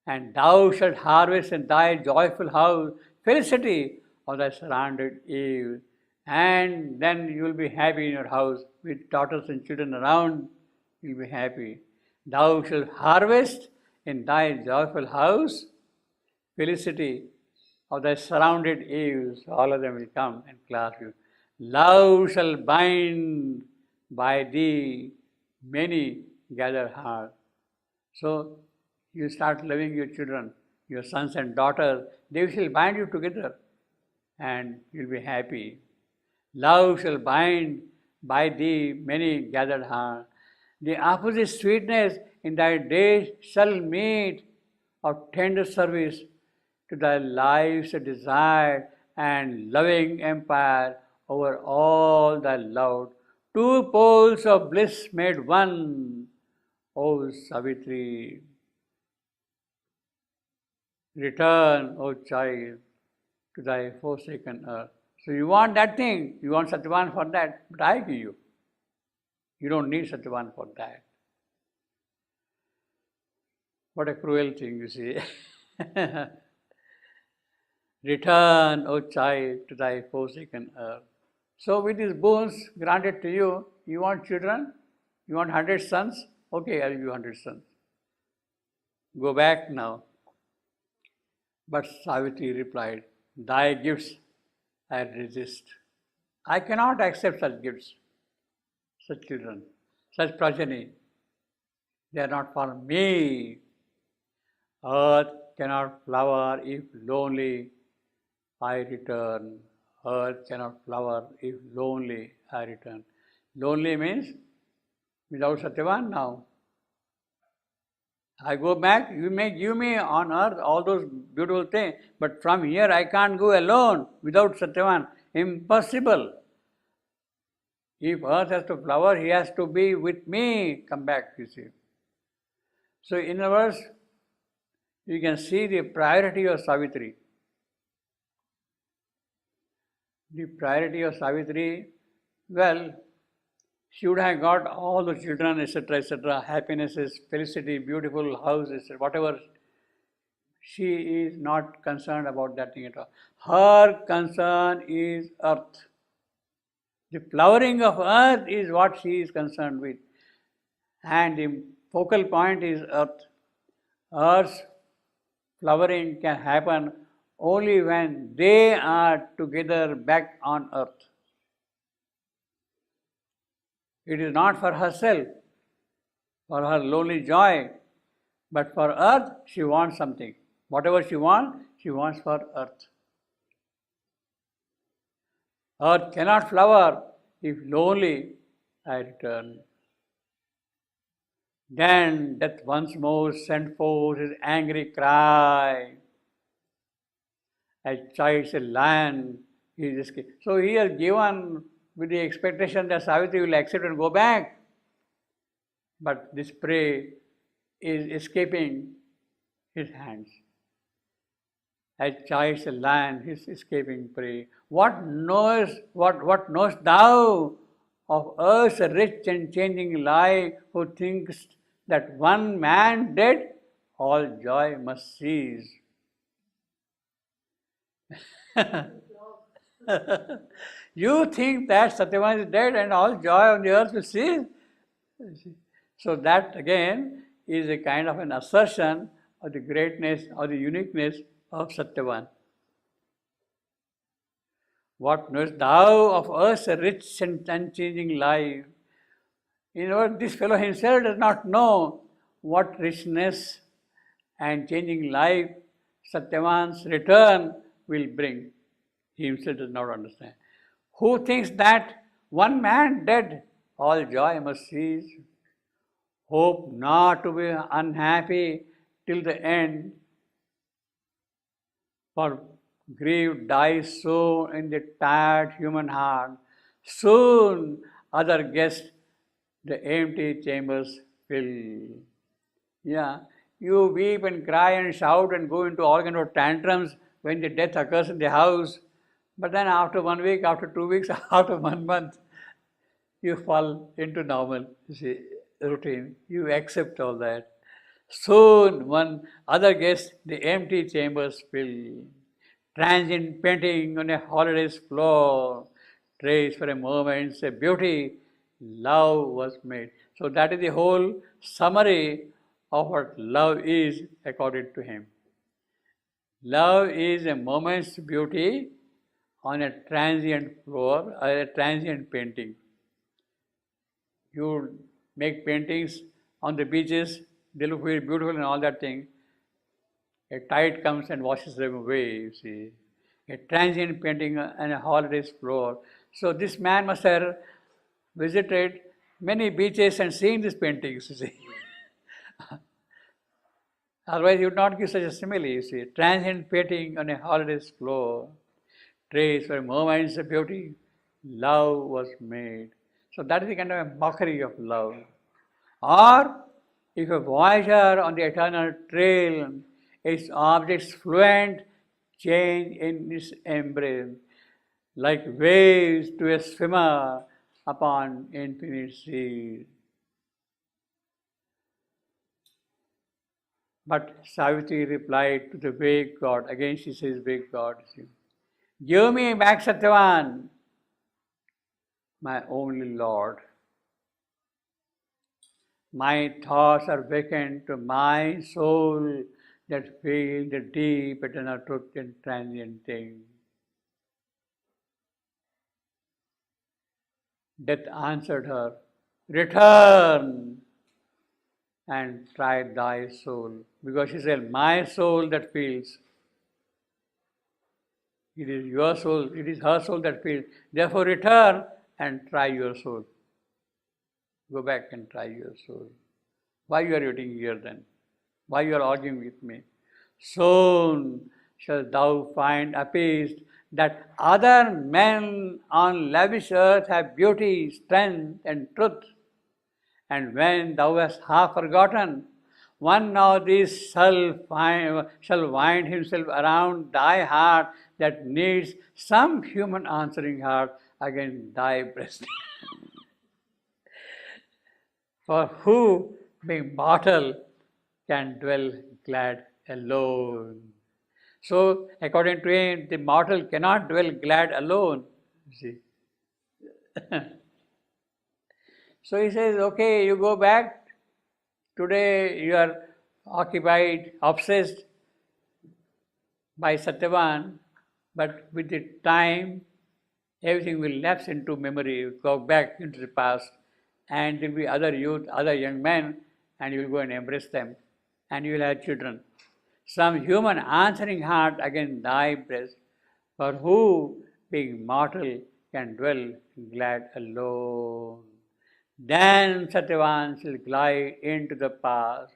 And thou shalt harvest in thy joyful house felicity of thy surrounded Eve. And then you will be happy in your house with daughters and children around, you will be happy. Thou shalt harvest in thy joyful house felicity of thy surrounded Eves. All of them will come and clasp you. Love shall bind by thee many gathered hearts. So you start loving your children, your sons and daughters, they shall bind you together and you'll be happy. Love shall bind by thee many gathered hearts. The opposite sweetness in thy days shall meet of tender service to thy life's desired and loving empire over all thy loved. Two poles of bliss made one, O Savitri. Return, O child, to thy forsaken earth. So you want that thing, you want Satyavan for that, but I give you. You don't need Satyavan for that. What a cruel thing, you see. Return, O child, to thy forsaken earth. So with these boons granted to you, you want children, you want 100 sons, okay, I'll give you 100 sons. Go back now. But Savitri replied, thy gifts I resist. I cannot accept such gifts, such children, such progeny. They are not for me. Earth cannot flower if lonely I return. Earth cannot flower if lonely I return. Lonely means without Satyavan now. I go back, you may give me on earth all those beautiful things, but from here I can't go alone without Satyavan. Impossible. If earth has to flower, he has to be with me. Come back, you see. So in other words, you can see the priority of Savitri. The priority of Savitri, well, she would have got all the children, etc., happinesses, felicity, beautiful houses, whatever. She is not concerned about that thing at all. Her concern is earth. The flowering of earth is what she is concerned with. And the focal point is earth. Earth's flowering can happen only when they are together back on earth. It is not for herself, for her lonely joy, but for earth, she wants something. Whatever she wants for earth. Earth cannot flower if lonely I return. Then death once more sent forth his angry cry. As child a lion, he is escaped. So he has given with the expectation that Savitri will accept and go back. But this prey is escaping his hands. As child a lion, he is escaping prey. What knowest thou of earth's rich and changing life, who thinks that one man dead, all joy must cease? You think that Satyavan is dead and all joy on the earth will cease? So that again is a kind of an assertion of the greatness or the uniqueness of Satyavan. What knowest thou of earth's rich and unchanging life? In other words, this fellow himself does not know what richness and changing life Satyavan's return will bring. He himself does not understand. Who thinks that one man dead, all joy must cease? Hope not to be unhappy till the end, for grief dies so in the tired human heart. Soon other guests the empty chambers fill. Yeah, you weep and cry and shout and go into all kinds of tantrums when the death occurs in the house. But then after 1 week, after 2 weeks, after 1 month, you fall into normal, routine. You accept all that. Soon one other guest, the empty chambers fill. Transient painting on a holiday's floor, trace for a moment's beauty, love was made. So that is the whole summary of what love is according to him. Love is a moment's beauty on a transient floor, or a transient painting. You make paintings on the beaches, they look very beautiful and all that thing. A tide comes and washes them away, you see. A transient painting on a holiday's floor. So this man must have visited many beaches and seen these paintings, you see. Otherwise, you would not give such a simile, you see. Transient painting on a holiday's floor, trace for moments of beauty, love was made. So that is the kind of a mockery of love. Or, if a voyager on the eternal trail, its objects fluent change in its embrace, like waves to a swimmer upon infinite seas. But Savitri replied to the vague god, again she says vague god, give me back Satyavan, my only Lord. My thoughts are vacant to my soul that feel the deep eternal truth and transient thing. Death answered her, return and try thy soul. Because she said, my soul that feels. It is your soul, it is her soul that feels. Therefore return and try your soul. Go back and try your soul. Why you are waiting here then? Why you are arguing with me? Soon shalt thou find appeased that other men on lavish earth have beauty, strength and truth. And when thou hast half forgotten, one of these shall wind himself around thy heart that needs some human answering heart against thy breast. For who, being mortal, can dwell glad alone? So, according to him, the mortal cannot dwell glad alone. You see. So he says, okay, you go back. Today you are occupied, obsessed by Satyavan, but with the time, everything will lapse into memory, go back into the past, and there will be other youth, other young men, and you will go and embrace them, and you will have children. Some human answering heart against thy breast, for who, being mortal, can dwell glad alone? then Satyavan shall glide into the past,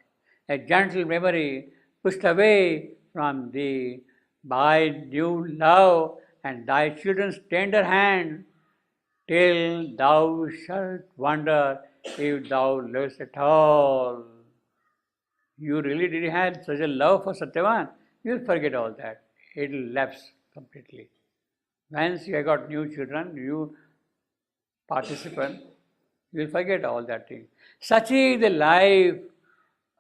a gentle memory pushed away from thee by new love and thy children's tender hand, till thou shalt wonder if thou lovest at all. You really did have such a love for Satyavan, you'll forget all that. It'll lapse completely. Once you have got new children, new participant, you'll forget all that thing. Such is the life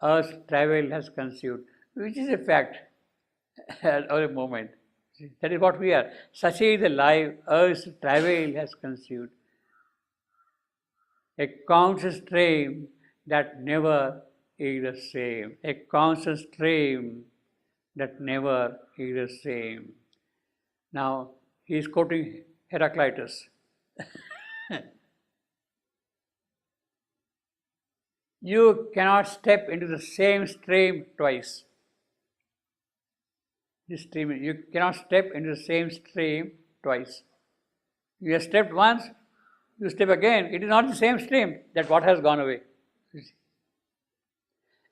earth's travel has consumed, which is a fact at every moment. That is what we are. Such is the life earth's travel has consumed. A constant stream that never is the same. A constant stream that never is the same. Now, he is quoting Heraclitus. You cannot step into the same stream twice. This stream, you cannot step into the same stream twice. You have stepped once, you step again. It is not the same stream that what has gone away.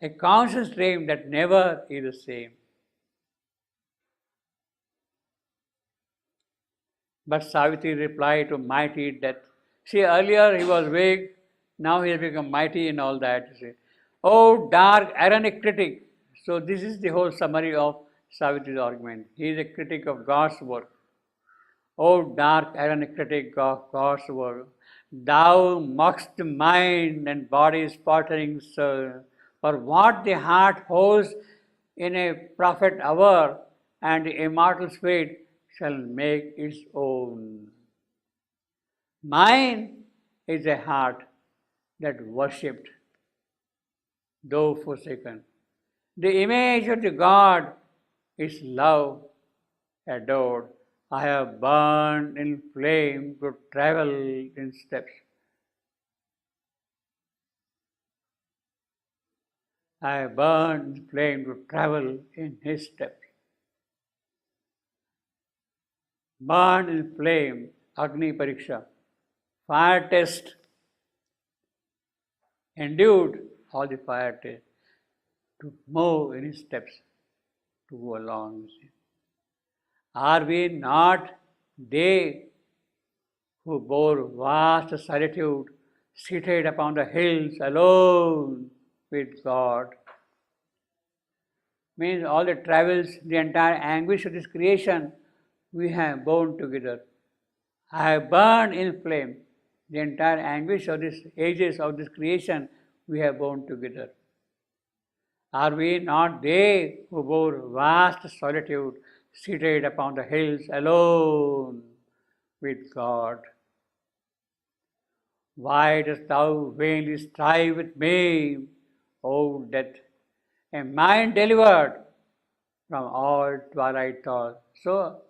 A constant stream that never is the same. But Savitri replied to mighty death. See, earlier he was vague, now he has become mighty in all that. Oh, dark, ironic critic. So this is the whole summary of Savitri's argument. He is a critic of God's work. O dark, ironic critic of God's work, thou mockst the mind and body's pottering soul. For what the heart holds in a prophet hour, and the immortal spirit shall make its own. Mine is a heart that worshipped, though forsaken. The image of the God is love adored. I have burned in flame to travel in steps. I have burned in flame to travel in his steps. Burned in flame, Agni Pariksha, fire test, endured all the fire test to move in his steps, to go along with him. Are we not they who bore vast solitude, seated upon the hills alone with God? Means all the travels, the entire anguish of this creation, we have borne together. I have burned in flame. The entire anguish of these ages of this creation, we have borne together. Are we not they who bore vast solitude, seated upon the hills alone with God? Why dost thou vainly strive with me, O death, a mind delivered from all twilight thoughts? So,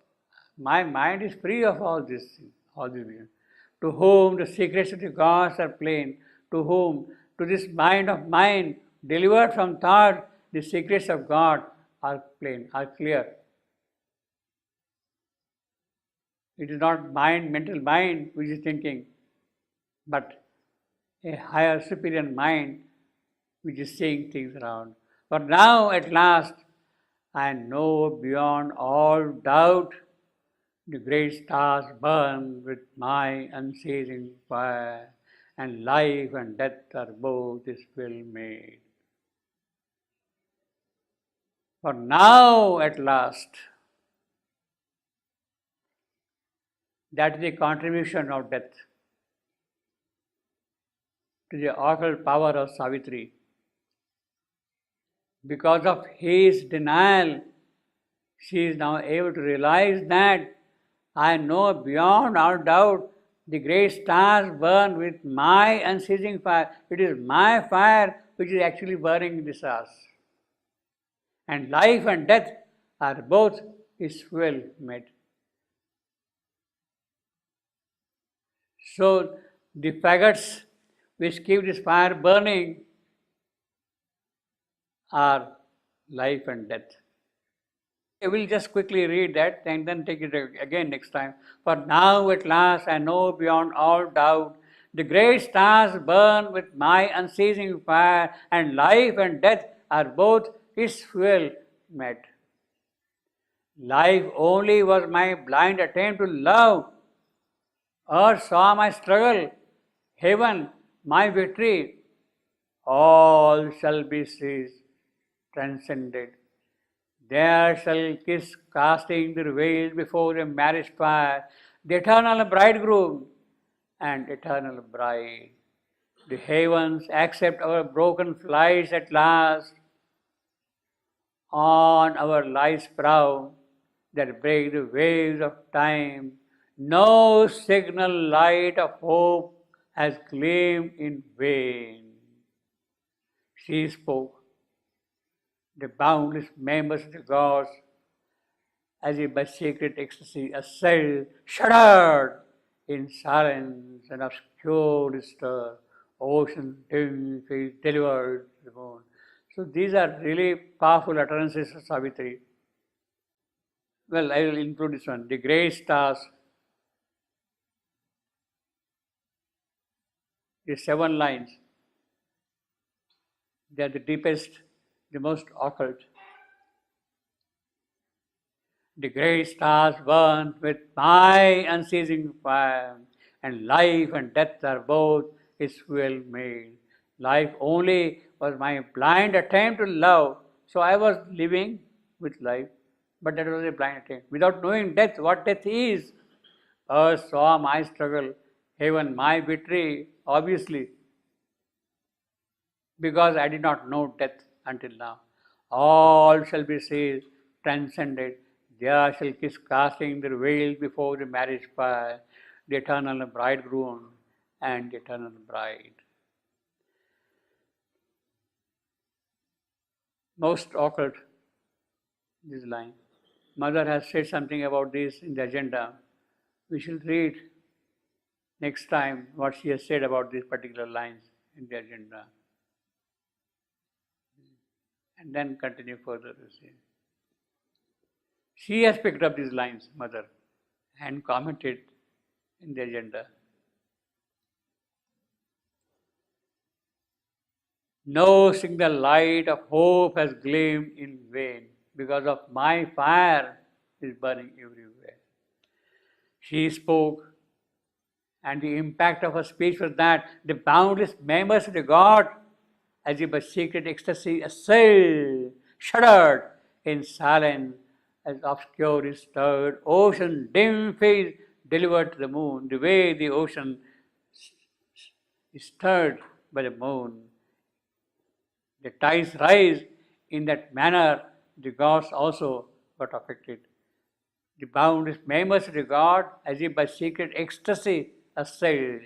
my mind is free of all this. To whom the secrets of the gods are plain, to this mind of mine, delivered from thought, the secrets of God are plain, are clear. It is not mental mind which is thinking, but a higher superior mind which is seeing things around. But now at last I know beyond all doubt the great stars burn with my unceasing fire, and life and death are both His will made. For now at last, that is the contribution of death to the occult power of Savitri. Because of his denial, she is now able to realize that I know beyond all doubt the great stars burn with my unceasing fire. It is my fire which is actually burning the stars. And life and death are both His will made. So the faggots which keep this fire burning are life and death. We'll just quickly read that and then take it again next time. For now at last I know beyond all doubt The great stars burn with my unceasing fire, and life and death are both its fuel met. Life only was my blind attempt to love. Earth saw my struggle, heaven my victory. All shall be ceased, transcended. There shall kiss casting their veils before the marriage fire, the eternal bridegroom and eternal bride. The heavens accept our broken flights at last. On our life's prow that break the waves of time, no signal light of hope has gleamed in vain. She spoke. The boundless members of the gods, as if by secret ecstasy, assailed, shuddered in silence and obscure stir. Ocean dim face delivered the moon. So these are really powerful utterances of Savitri. Well, I will include this one. The great stars, the 7 lines, they are the deepest, the most occult. The great stars burn with my unceasing fire, and life and death are both its fuel made. Life only was my blind attempt to love, so I was living with life, but that was a blind attempt. Without knowing death, what death is. Earth saw my struggle, heaven my victory, obviously, because I did not know death until now. All shall be seized, transcended. There shall kiss casting their veils before the marriage fire, the eternal bridegroom and the eternal bride. Most occult, this line. Mother has said something about this in the agenda. We shall read next time what she has said about these particular lines in the agenda. And then continue further to say. She has picked up these lines, Mother, and commented in the agenda. No single light of hope has gleamed in vain, because of my fire is burning everywhere. She spoke, and the impact of her speech was that the boundless members of the God, as if by secret ecstasy, assailed, shuddered in silence, as obscure is stirred, ocean dim face delivered to the moon, the way the ocean is stirred by the moon. The tides rise in that manner, the gods also got affected. The boundless members of the God, as if by secret ecstasy, assailed.